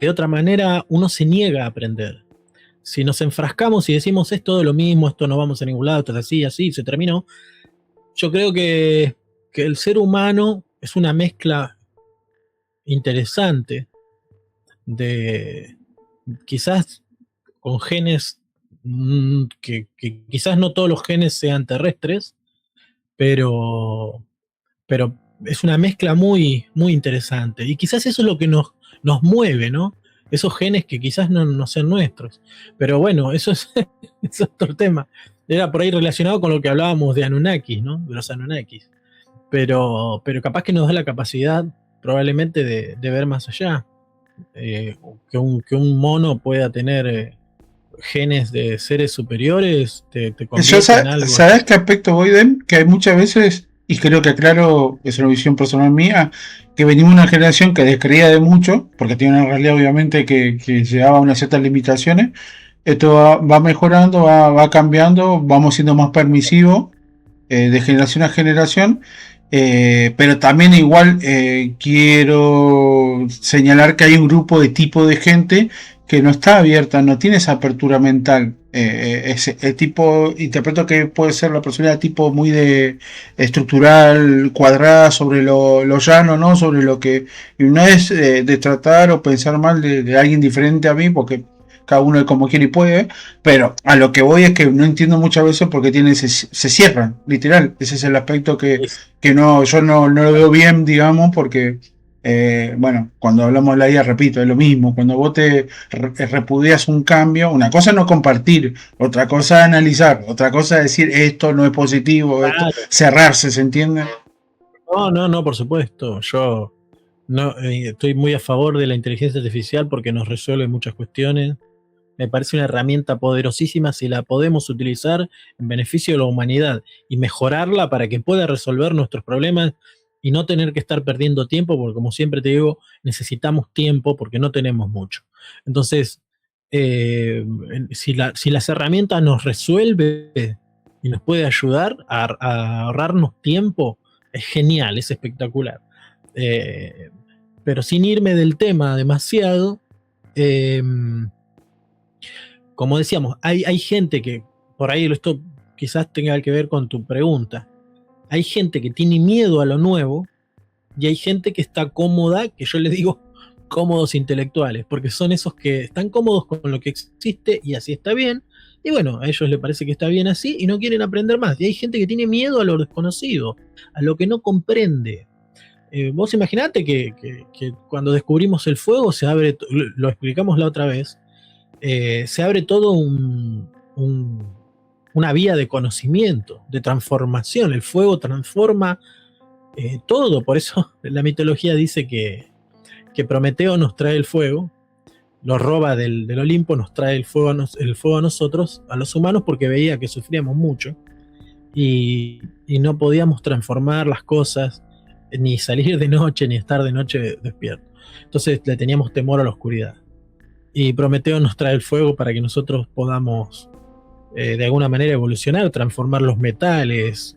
de otra manera uno se niega a aprender. Si nos enfrascamos y decimos es todo lo mismo, esto no vamos a ningún lado, esto es así, se terminó. Yo creo que el ser humano es una mezcla interesante de quizás con genes que quizás no todos los genes sean terrestres, pero es una mezcla muy, muy interesante. Y quizás eso es lo que nos mueve, ¿no? Esos genes que quizás no sean nuestros. Pero bueno, eso es, es otro tema. Era por ahí relacionado con lo que hablábamos de Anunnakis, ¿no? De los Anunnakis. Pero capaz que nos da la capacidad probablemente de ver más allá. Que un mono pueda tener genes de seres superiores te convierte en algo. ¿Sabes qué aspecto voy, Den? Que hay muchas veces, y creo que aclaro, es una visión personal mía, que venimos de una generación que descreía de mucho, porque tiene una realidad obviamente que llevaba a unas ciertas limitaciones. Esto va mejorando, va cambiando, vamos siendo más permisivos de generación a generación. Pero también igual quiero señalar que hay un grupo de tipo de gente que no está abierta, no tiene esa apertura mental. El tipo, interpreto que puede ser la personalidad tipo muy de estructural, cuadrada, sobre lo llano, ¿no? Sobre lo que, y no es de tratar o pensar mal de alguien diferente a mí, porque cada uno es como quiere y puede, pero a lo que voy es que no entiendo muchas veces por qué se cierran, literal. Ese es el aspecto que yo no lo veo bien, digamos, porque Bueno, cuando hablamos de la IA, repito, es lo mismo. Cuando vos te repudias un cambio, una cosa es no compartir, otra cosa es analizar, otra cosa es decir esto no es positivo, esto, Claro. cerrarse, ¿se entiende? No, por supuesto. Yo no estoy muy a favor de la inteligencia artificial porque nos resuelve muchas cuestiones. Me parece una herramienta poderosísima si la podemos utilizar en beneficio de la humanidad y mejorarla para que pueda resolver nuestros problemas y no tener que estar perdiendo tiempo, porque como siempre te digo, necesitamos tiempo porque no tenemos mucho. Entonces, si las herramientas nos resuelve y nos puede ayudar a ahorrarnos tiempo, es genial, es espectacular. Eh, pero sin irme del tema demasiado, eh, como decíamos, hay gente que, por ahí esto quizás tenga que ver con tu pregunta, hay gente que tiene miedo a lo nuevo y hay gente que está cómoda, que yo les digo cómodos intelectuales, porque son esos que están cómodos con lo que existe y así está bien, y bueno, a ellos les parece que está bien así y no quieren aprender más. Y hay gente que tiene miedo a lo desconocido, a lo que no comprende. Vos imaginate que cuando descubrimos el fuego se abre, lo explicamos la otra vez, se abre todo una vía de conocimiento, de transformación. El fuego transforma todo, por eso la mitología dice que Prometeo nos trae el fuego, nos roba del Olimpo, nos trae el fuego a nosotros, a los humanos, porque veía que sufríamos mucho y no podíamos transformar las cosas, ni salir de noche, ni estar de noche despierto. Entonces le teníamos temor a la oscuridad. Y Prometeo nos trae el fuego para que nosotros podamos de alguna manera evolucionar, transformar los metales,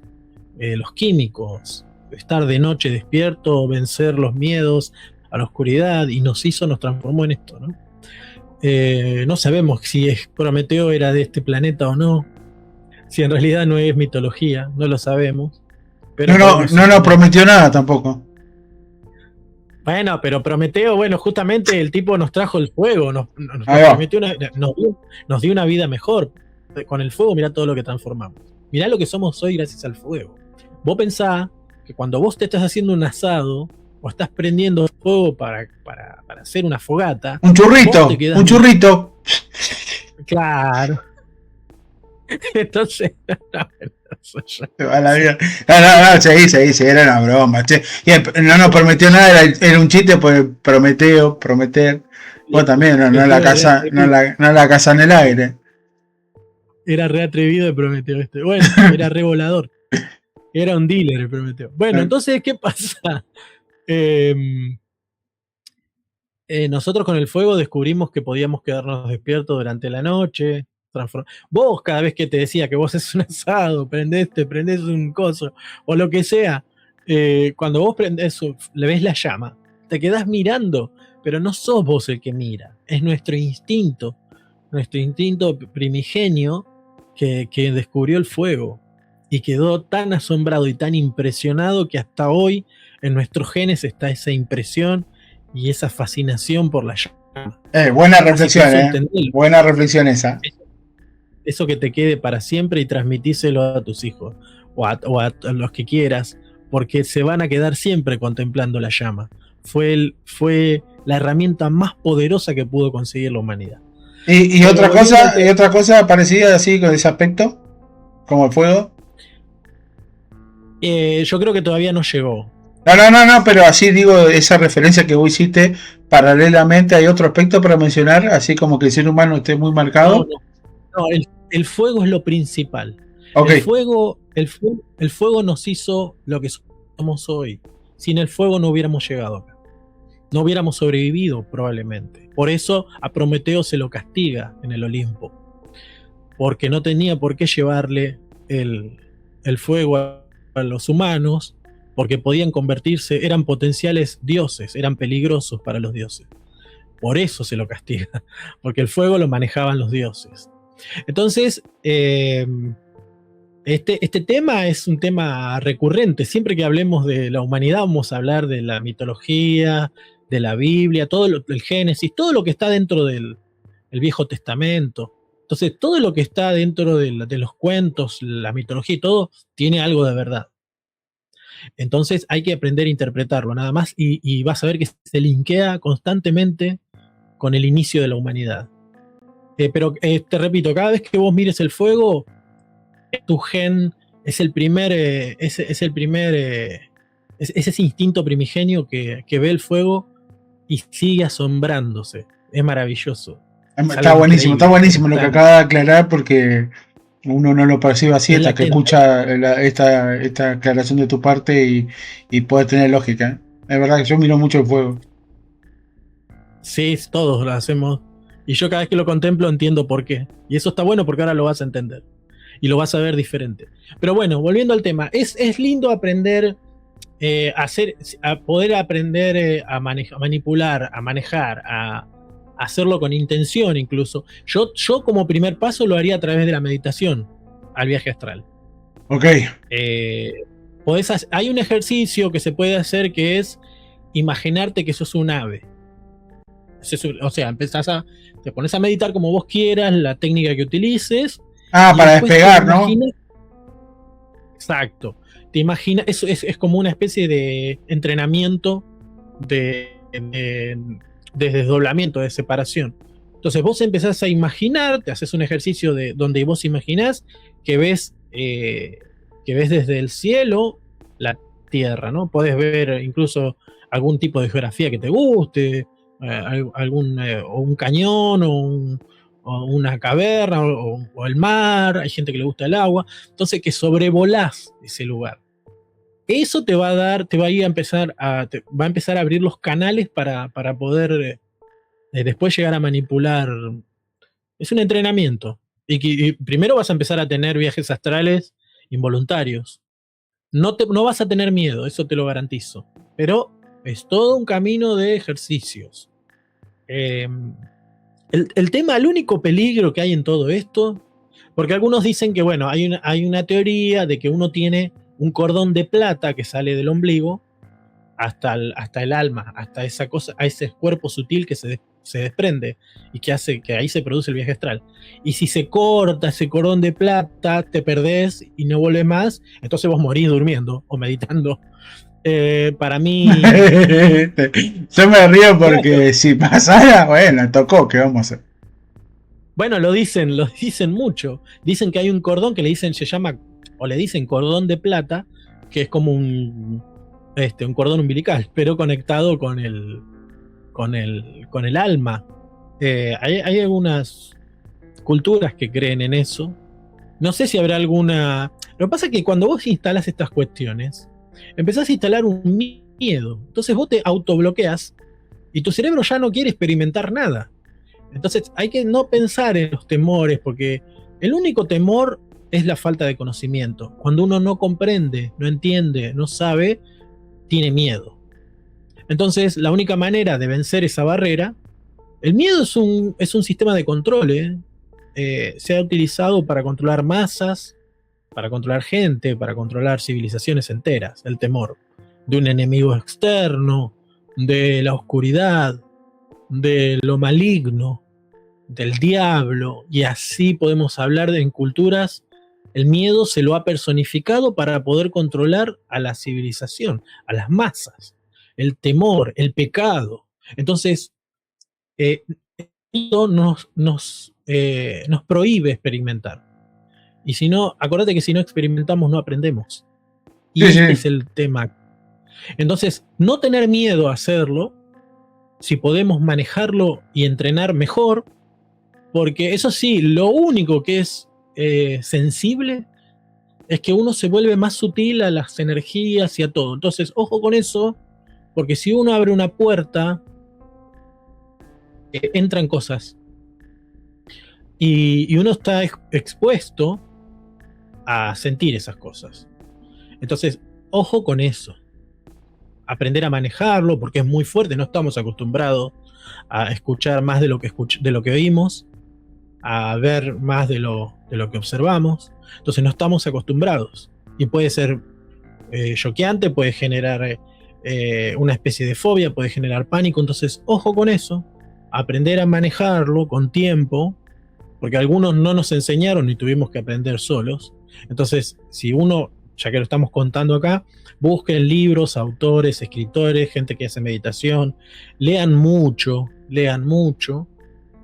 los químicos, estar de noche despierto, vencer los miedos a la oscuridad, y nos transformó en esto, ¿no? No sabemos si Prometeo era de este planeta o no, si en realidad no es mitología, no lo sabemos, pero No prometió nada tampoco. Bueno, pero Prometeo, bueno, justamente el tipo nos trajo el fuego, nos prometió nos dio una vida mejor. Con el fuego, mirá todo lo que transformamos. Mirá lo que somos hoy gracias al fuego. Vos pensá que cuando vos te estás haciendo un asado o estás prendiendo fuego para hacer una fogata, un churrito. Claro. Entonces, seguí, era una broma. Che. No nos prometió nada, era un chiste, pues prometer. Vos también, no la casa en el aire. Era re atrevido de Prometeo este. Bueno, era re volador. Era un dealer el Prometeo. Bueno, entonces, ¿qué pasa? Nosotros con el fuego descubrimos que podíamos quedarnos despiertos durante la noche. Vos, cada vez que te decía que vos haces un asado, prendés un coso, o lo que sea, cuando vos prendés, le ves la llama, te quedás mirando, pero no sos vos el que mira, es nuestro instinto primigenio que descubrió el fuego y quedó tan asombrado y tan impresionado que hasta hoy en nuestros genes está esa impresión y esa fascinación por la llama. Buena reflexión, buena reflexión esa. Eso que te quede para siempre y transmitíselo a tus hijos o a los que quieras, porque se van a quedar siempre contemplando la llama. Fue la herramienta más poderosa que pudo conseguir la humanidad. ¿Y otra cosa parecida así con ese aspecto? ¿Como el fuego? Yo creo que todavía no llegó. No, pero así digo, esa referencia que vos hiciste, paralelamente hay otro aspecto para mencionar, así como que el ser humano esté muy marcado. No, el fuego es lo principal. Okay. El fuego nos hizo lo que somos hoy. Sin el fuego no hubiéramos llegado acá. No hubiéramos sobrevivido probablemente. Por eso a Prometeo se lo castiga en el Olimpo. Porque no tenía por qué llevarle el fuego a los humanos, porque podían convertirse, eran potenciales dioses, eran peligrosos para los dioses. Por eso se lo castiga, porque el fuego lo manejaban los dioses. Entonces, este tema es un tema recurrente. Siempre que hablemos de la humanidad vamos a hablar de la mitología, de la Biblia, todo el Génesis, todo lo que está dentro del Viejo Testamento. Entonces, todo lo que está dentro de los cuentos, la mitología y todo, tiene algo de verdad. Entonces hay que aprender a interpretarlo nada más y vas a ver que se linkea constantemente con el inicio de la humanidad. Pero te repito, cada vez que vos mires el fuego, tu gen es el primer, es ese instinto primigenio que ve el fuego y sigue asombrándose. Es maravilloso. Es Está algo buenísimo, está increíble. buenísimo lo que acaba de aclarar porque uno no lo percibe así Es hasta que latente. escucha esta aclaración de tu parte y puede tener lógica. ¿Eh? Es verdad que yo miro mucho el fuego. Sí, todos lo hacemos. Y yo cada vez que lo contemplo entiendo por qué. Y eso está bueno porque ahora lo vas a entender. Y lo vas a ver diferente. Pero bueno, volviendo al tema. Es lindo aprender a poder aprender a manipular, a manejar, a hacerlo con intención incluso. Yo como primer paso lo haría a través de la meditación al viaje astral. Ok. Hay un ejercicio que se puede hacer que es imaginarte que sos un ave. O sea, te pones a meditar como vos quieras, la técnica que utilices. Ah, Y para después despegar, ¿no? Exacto. Te imaginas, eso es como una especie de entrenamiento de desdoblamiento, de separación. Entonces vos empezás a imaginar, te haces un ejercicio donde vos imaginás que ves desde el cielo la tierra, ¿no? Podés ver incluso algún tipo de geografía que te guste, o un cañón, o una caverna, o el mar, hay gente que le gusta el agua, entonces que sobrevolás ese lugar. Eso te va a empezar a abrir los canales para poder después llegar a manipular. Es un entrenamiento. Y primero vas a empezar a tener viajes astrales involuntarios. No vas a tener miedo, eso te lo garantizo. Pero es todo un camino de ejercicios. El tema, el único peligro que hay en todo esto, porque algunos dicen que, bueno, hay una teoría de que uno tiene un cordón de plata que sale del ombligo hasta el alma, hasta esa cosa, a ese cuerpo sutil que se desprende y que hace que ahí se produce el viaje astral. Y si se corta ese cordón de plata, te perdés y no vuelves más, entonces vos morís durmiendo o meditando. Para mí. Yo me río porque si pasara, bueno, tocó, ¿qué vamos a hacer? Bueno, lo dicen mucho. Dicen que hay un cordón que se llama, o le dicen cordón de plata, que es como un cordón umbilical, pero conectado con el alma. Hay algunas culturas que creen en eso. No sé si habrá alguna. Lo que pasa es que cuando vos instalas estas cuestiones, empezás a instalar un miedo. Entonces vos te autobloqueas y tu cerebro ya no quiere experimentar nada. Entonces hay que no pensar en los temores, porque el único temor es la falta de conocimiento. Cuando uno no comprende, no entiende, no sabe, tiene miedo. Entonces la única manera de vencer esa barrera, el miedo es un sistema de control, se ha utilizado para controlar masas, para controlar gente, para controlar civilizaciones enteras, el temor de un enemigo externo, de la oscuridad, de lo maligno, del diablo, y así podemos hablar en culturas. El miedo se lo ha personificado para poder controlar a la civilización, a las masas, el temor, el pecado. Entonces, esto nos prohíbe experimentar. Y si no, acuérdate que si no experimentamos no aprendemos. Y Sí, es el tema. Entonces, no tener miedo a hacerlo, si podemos manejarlo y entrenar mejor, porque eso sí, lo único que es sensible es que uno se vuelve más sutil a las energías y a todo. Entonces, ojo con eso, porque si uno abre una puerta, entran cosas. Y uno está expuesto a sentir esas cosas. Entonces, ojo con eso. Aprender a manejarlo, porque es muy fuerte, no estamos acostumbrados a escuchar más de lo que oímos, a ver más de lo que observamos. Entonces no estamos acostumbrados. Y puede ser choqueante, puede generar una especie de fobia, puede generar pánico. Entonces, ojo con eso. Aprender a manejarlo con tiempo, porque algunos no nos enseñaron y tuvimos que aprender solos. Entonces, si uno ya que lo estamos contando acá, busquen libros, autores, escritores, gente que hace meditación, lean mucho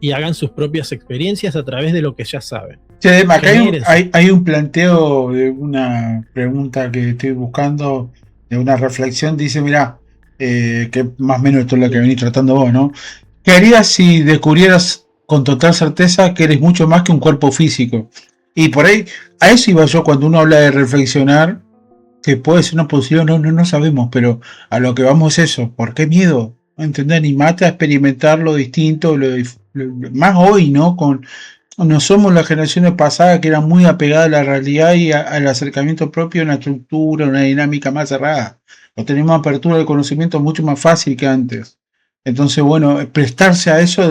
y hagan sus propias experiencias a través de lo que ya saben. Sí, acá hay un planteo de una pregunta que estoy buscando, de una reflexión, dice, mira, que más o menos esto es lo que venís tratando vos, ¿no? ¿Qué harías si descubrieras con total certeza que eres mucho más que un cuerpo físico? Y por ahí, a eso iba yo cuando uno habla de reflexionar, que puede ser una posibilidad, no sabemos, pero a lo que vamos es eso, ¿por qué miedo? ¿No entendés? Ni mata a experimentar lo distinto, más hoy, ¿no? No somos las generaciones pasadas que eran muy apegadas a la realidad y al acercamiento propio a una estructura, una dinámica más cerrada. O tenemos apertura al conocimiento mucho más fácil que antes. Entonces, bueno, prestarse a eso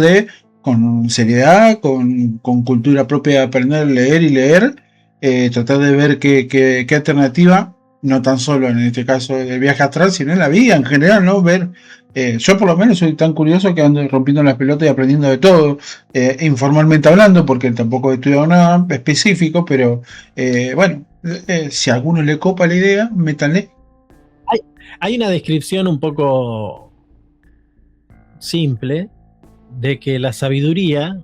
con seriedad, con cultura propia de aprender, leer y leer, tratar de ver qué alternativa, no tan solo en este caso del viaje astral, sino en la vida en general, ¿no? Ver, yo por lo menos soy tan curioso que ando rompiendo las pelotas y aprendiendo de todo, informalmente hablando, porque tampoco he estudiado nada específico, pero bueno, si a alguno le copa la idea, métanle. Hay una descripción un poco simple de que la sabiduría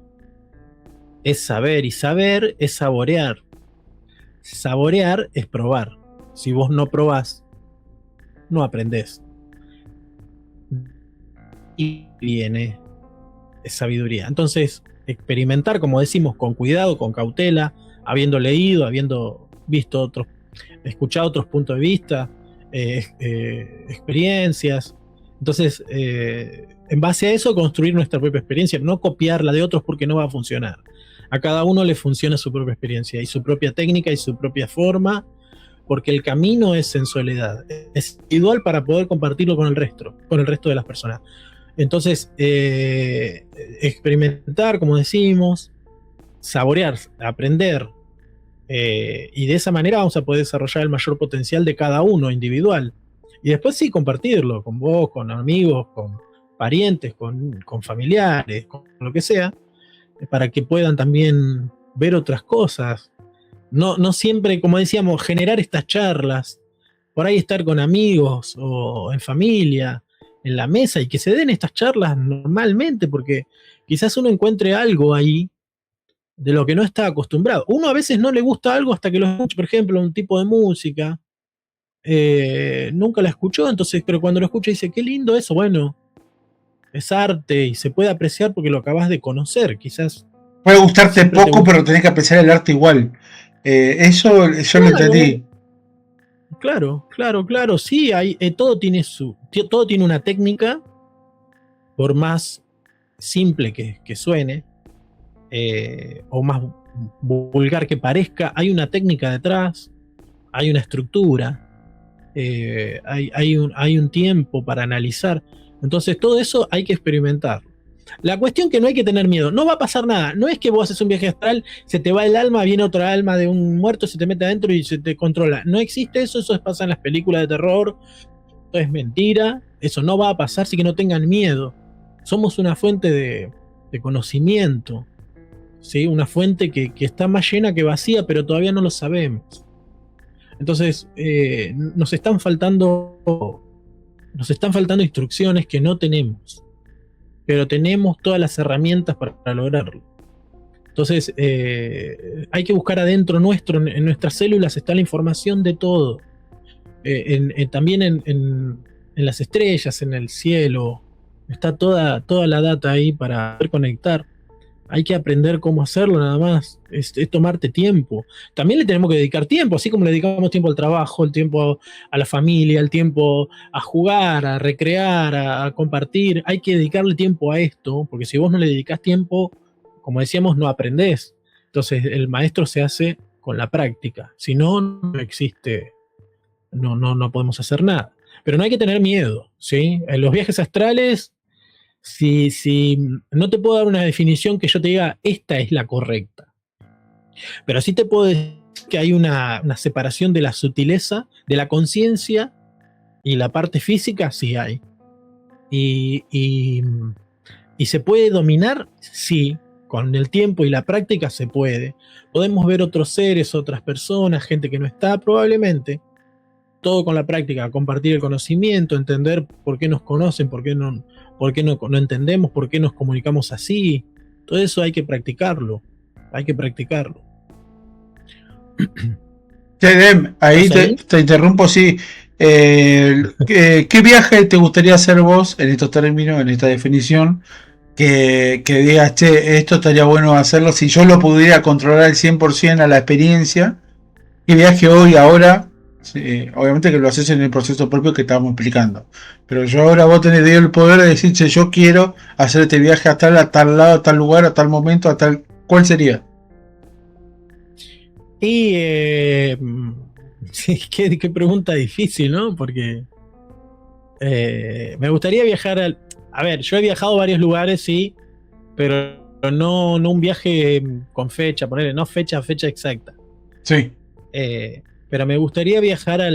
es saber y saber es saborear. Saborear es probar. Si vos no probás, no aprendés. Y viene sabiduría. Entonces, experimentar, como decimos, con cuidado, con cautela, habiendo leído, habiendo visto otros, escuchado otros puntos de vista, experiencias. Entonces, en base a eso, construir nuestra propia experiencia, no copiar la de otros porque no va a funcionar. A cada uno le funciona su propia experiencia y su propia técnica y su propia forma, porque el camino es en soledad, es individual para poder compartirlo con el resto de las personas. Entonces, experimentar, como decimos, saborear, aprender, y de esa manera vamos a poder desarrollar el mayor potencial de cada uno individual. Y después sí, compartirlo con vos, con amigos, con parientes, con familiares, con lo que sea, para que puedan también ver otras cosas. No siempre, como decíamos, generar estas charlas, por ahí estar con amigos o en familia, en la mesa, y que se den estas charlas normalmente, porque quizás uno encuentre algo ahí de lo que no está acostumbrado. Uno a veces no le gusta algo hasta que lo escucha, por ejemplo, un tipo de música, nunca la escuchó, entonces, pero cuando lo escucha dice, qué lindo eso, bueno, es arte y se puede apreciar porque lo acabas de conocer, quizás. Puede gustarte poco, pero tenés que apreciar el arte igual. Eso yo lo entendí. Claro, sí, todo tiene una técnica, por más simple que suene, o más vulgar que parezca, hay una técnica detrás, hay una estructura, hay un tiempo para analizar. Entonces todo eso hay que experimentar. La cuestión que no hay que tener miedo, no va a pasar nada, no es que vos haces un viaje astral, se te va el alma, viene otra alma de un muerto, se te mete adentro y se te controla. No existe eso, eso pasa en las películas de terror, eso es mentira, eso no va a pasar, así que no tengan miedo. Somos una fuente de conocimiento, ¿sí? Una fuente que está más llena que vacía, pero todavía no lo sabemos. Entonces, nos están faltando instrucciones que no tenemos, pero tenemos todas las herramientas para lograrlo. Entonces, hay que buscar adentro nuestro, en nuestras células está la información de todo. También en las estrellas, en el cielo, está toda la data ahí para poder conectar. Hay que aprender cómo hacerlo nada más, es tomarte tiempo. También le tenemos que dedicar tiempo, así como le dedicamos tiempo al trabajo, el tiempo a la familia, el tiempo a jugar, a recrear, a compartir. Hay que dedicarle tiempo a esto, porque si vos no le dedicás tiempo, como decíamos, no aprendés. Entonces el maestro se hace con la práctica, si no, no existe, no podemos hacer nada. Pero no hay que tener miedo, ¿sí? En los viajes astrales, si no te puedo dar una definición que yo te diga esta es la correcta, pero sí te puedo decir que hay una separación de la sutileza, de la conciencia y la parte física, sí hay. Y se puede dominar, sí, con el tiempo y la práctica se puede. Podemos ver otros seres, otras personas, gente que no está, probablemente, todo con la práctica, compartir el conocimiento, entender por qué nos conocen, por qué no entendemos, por qué nos comunicamos así. Todo eso hay que practicarlo. Hay que practicarlo. Dem, ahí te interrumpo, sí. ¿Qué viaje te gustaría hacer vos en estos términos, en esta definición? Que digas, che, esto estaría bueno hacerlo si yo lo pudiera controlar al 100% a la experiencia. ¿Qué viaje hoy, ahora? Sí, obviamente que lo haces en el proceso propio que estábamos explicando. Pero yo ahora vos tenés el poder de decir, che, yo quiero hacer este viaje a tal lado, a tal lugar, a tal momento, a tal... ¿Cuál sería? Y sí, qué pregunta difícil, ¿no? Porque me gustaría viajar a ver, yo he viajado a varios lugares, sí, pero no un viaje con fecha, ponerle, no fecha exacta. Sí. Pero me gustaría viajar a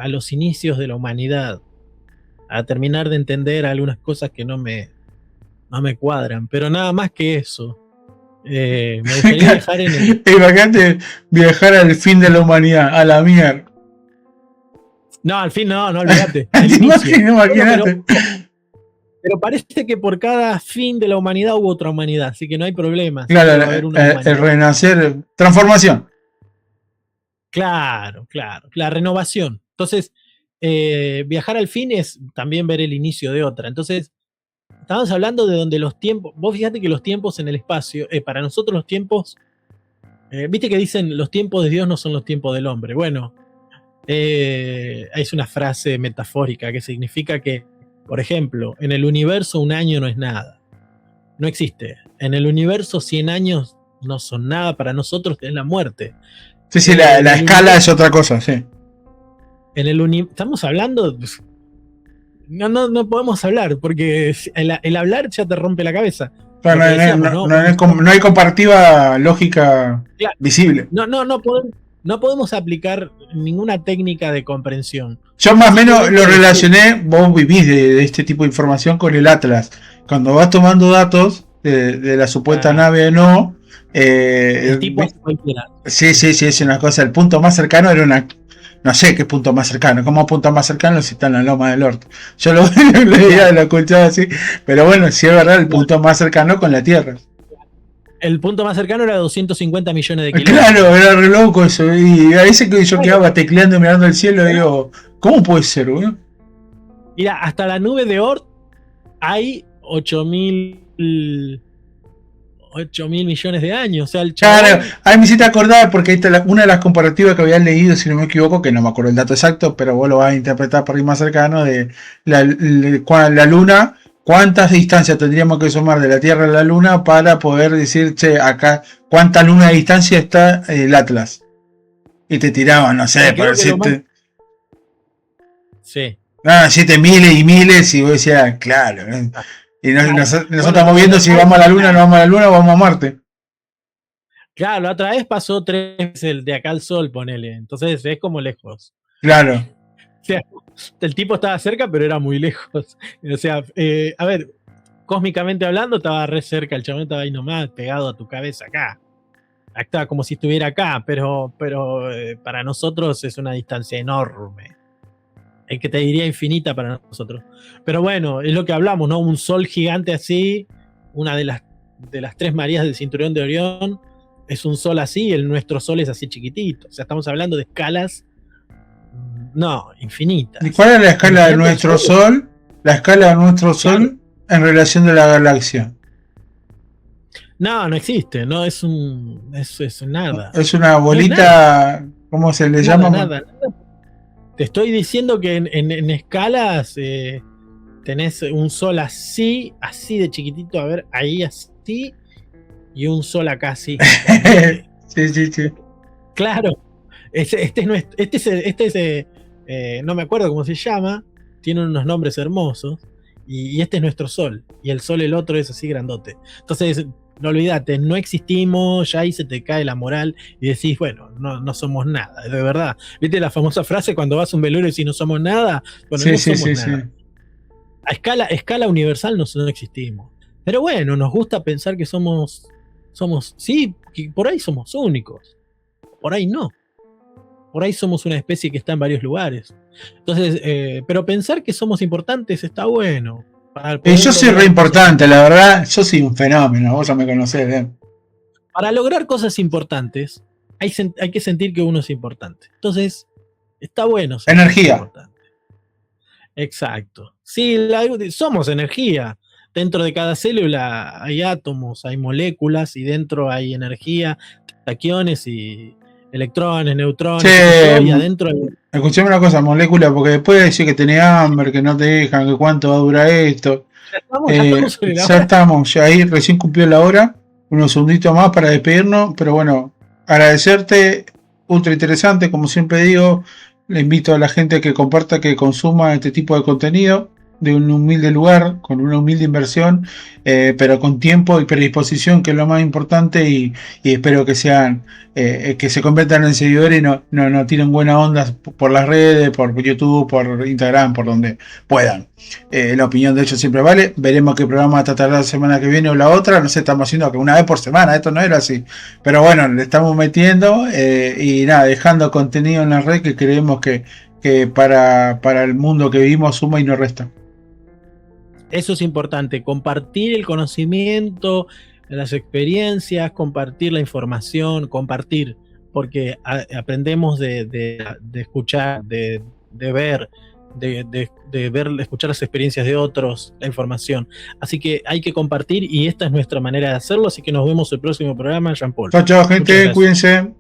los inicios de la humanidad, a terminar de entender algunas cosas que no me cuadran, pero nada más que eso. Me gustaría viajar en el... Imagínate viajar al fin de la humanidad, a la mierda. No, al fin no olvídate. Imagínate. Pero parece que por cada fin de la humanidad hubo otra humanidad, así que no hay problema. Claro, el renacer, transformación. Claro, la renovación. Entonces, viajar al fin es también ver el inicio de otra. Entonces, estamos hablando de donde los tiempos, vos fíjate que los tiempos en el espacio, para nosotros los tiempos, viste que dicen los tiempos de Dios no son los tiempos del hombre. Bueno, es una frase metafórica que significa que, por ejemplo, en el universo un año no es nada. No existe. En el universo 100 años no son nada, para nosotros es la muerte. Sí, la escala es otra cosa, sí. Estamos hablando... No podemos hablar, porque el hablar ya te rompe la cabeza. No hay comparativa lógica, claro, visible. No podemos aplicar ninguna técnica de comprensión. Yo más o menos lo relacioné, vos vivís de este tipo de información con el Atlas. Cuando vas tomando datos de la supuesta nave no... el tipo hace cualquiera. Sí, es una cosa. El punto más cercano era una... No sé qué punto más cercano. ¿Cómo punto más cercano si está en la Loma del Orto? Yo lo escuchaba así. Pero bueno, sí es verdad, el punto más cercano con la Tierra. El punto más cercano era 250 millones de kilómetros. Claro, era re loco eso. Y a veces que yo quedaba tecleando y mirando el cielo, digo, ¿cómo puede ser, güey? Mira, hasta la nube de Oort hay 8.000 millones de años. O sea, el chabón... Claro, ahí me hiciste acordar porque ahí está una de las comparativas que había leído, si no me equivoco, que no me acuerdo el dato exacto, pero vos lo vas a interpretar por ahí más cercano, de la Luna, cuántas distancias tendríamos que sumar de la Tierra a la Luna para poder decir, che, acá, cuánta luna de distancia está el Atlas. Y te tiraban, no sé, para decirte... Sí. 7 miles y miles, y vos decías, claro... Y nos estamos viendo si vamos a la Luna, no vamos a la Luna o vamos a Marte. Claro, la otra vez pasó 3 veces el de acá al Sol, ponele. Entonces es como lejos. Claro. O sea, el tipo estaba cerca, pero era muy lejos. O sea, a ver, cósmicamente hablando, estaba re cerca. El chabón estaba ahí nomás, pegado a tu cabeza acá. Estaba como si estuviera acá, pero para nosotros es una distancia enorme. El que te diría infinita para nosotros. Pero bueno, es lo que hablamos, ¿no? Un sol gigante así, una de las 3 Marías del cinturón de Orión, es un sol así, nuestro sol es así chiquitito. O sea, estamos hablando de escalas, no, infinitas. ¿Y cuál es la escala de nuestro sol? La escala de nuestro sol en relación de la galaxia. No existe, no es nada. Es una bolita, no ¿cómo se le llama? Nada. Te estoy diciendo que en escalas tenés un sol así de chiquitito, a ver, ahí así, y un sol acá así. Sí. Claro, no me acuerdo cómo se llama, tiene unos nombres hermosos, y este es nuestro sol, y el sol el otro es así grandote. Entonces, no olvídate, no existimos, ya ahí se te cae la moral y decís, bueno, no somos nada, de verdad. ¿Viste la famosa frase cuando vas a un velorio y decís no somos nada? Bueno, no somos nada. A escala universal no existimos. Pero bueno, nos gusta pensar que somos, sí, que por ahí somos únicos, por ahí no. por ahí somos una especie que está en varios lugares. Entonces, pero pensar que somos importantes está bueno. Yo soy re importante, la verdad, yo soy un fenómeno, vos ya me conocés. Para lograr cosas importantes, hay que sentir que uno es importante. Entonces, está bueno. Energía. Importante. Exacto. Sí, somos energía. Dentro de cada célula hay átomos, hay moléculas y dentro hay energía, taquiones y electrones, neutrones. Sí, y adentro hay... Escuchame una cosa, molécula, porque después decís que tenés hambre, que no te dejan, que cuánto va a durar esto. Ya estamos, ya ahí recién cumplió la hora, unos segunditos más para despedirnos, pero bueno, agradecerte, ultra interesante, como siempre digo, le invito a la gente que comparta, que consuma este tipo de contenido de un humilde lugar, con una humilde inversión, pero con tiempo y predisposición, que es lo más importante, y espero que sean, que se conviertan en seguidores y no tiren buena onda por las redes, por YouTube, por Instagram, por donde puedan. La opinión de ellos siempre vale. Veremos qué programa va a tratar la semana que viene o la otra. No sé, estamos haciendo que una vez por semana, esto no era así. Pero bueno, le estamos metiendo y nada, dejando contenido en la red que creemos que para el mundo que vivimos suma y no resta. Eso es importante, compartir el conocimiento, las experiencias, compartir la información, compartir, porque aprendemos de escuchar, de ver, de escuchar las experiencias de otros, la información. Así que hay que compartir y esta es nuestra manera de hacerlo, así que nos vemos el próximo programa, Jean-Paul. Chao, gente, cuídense.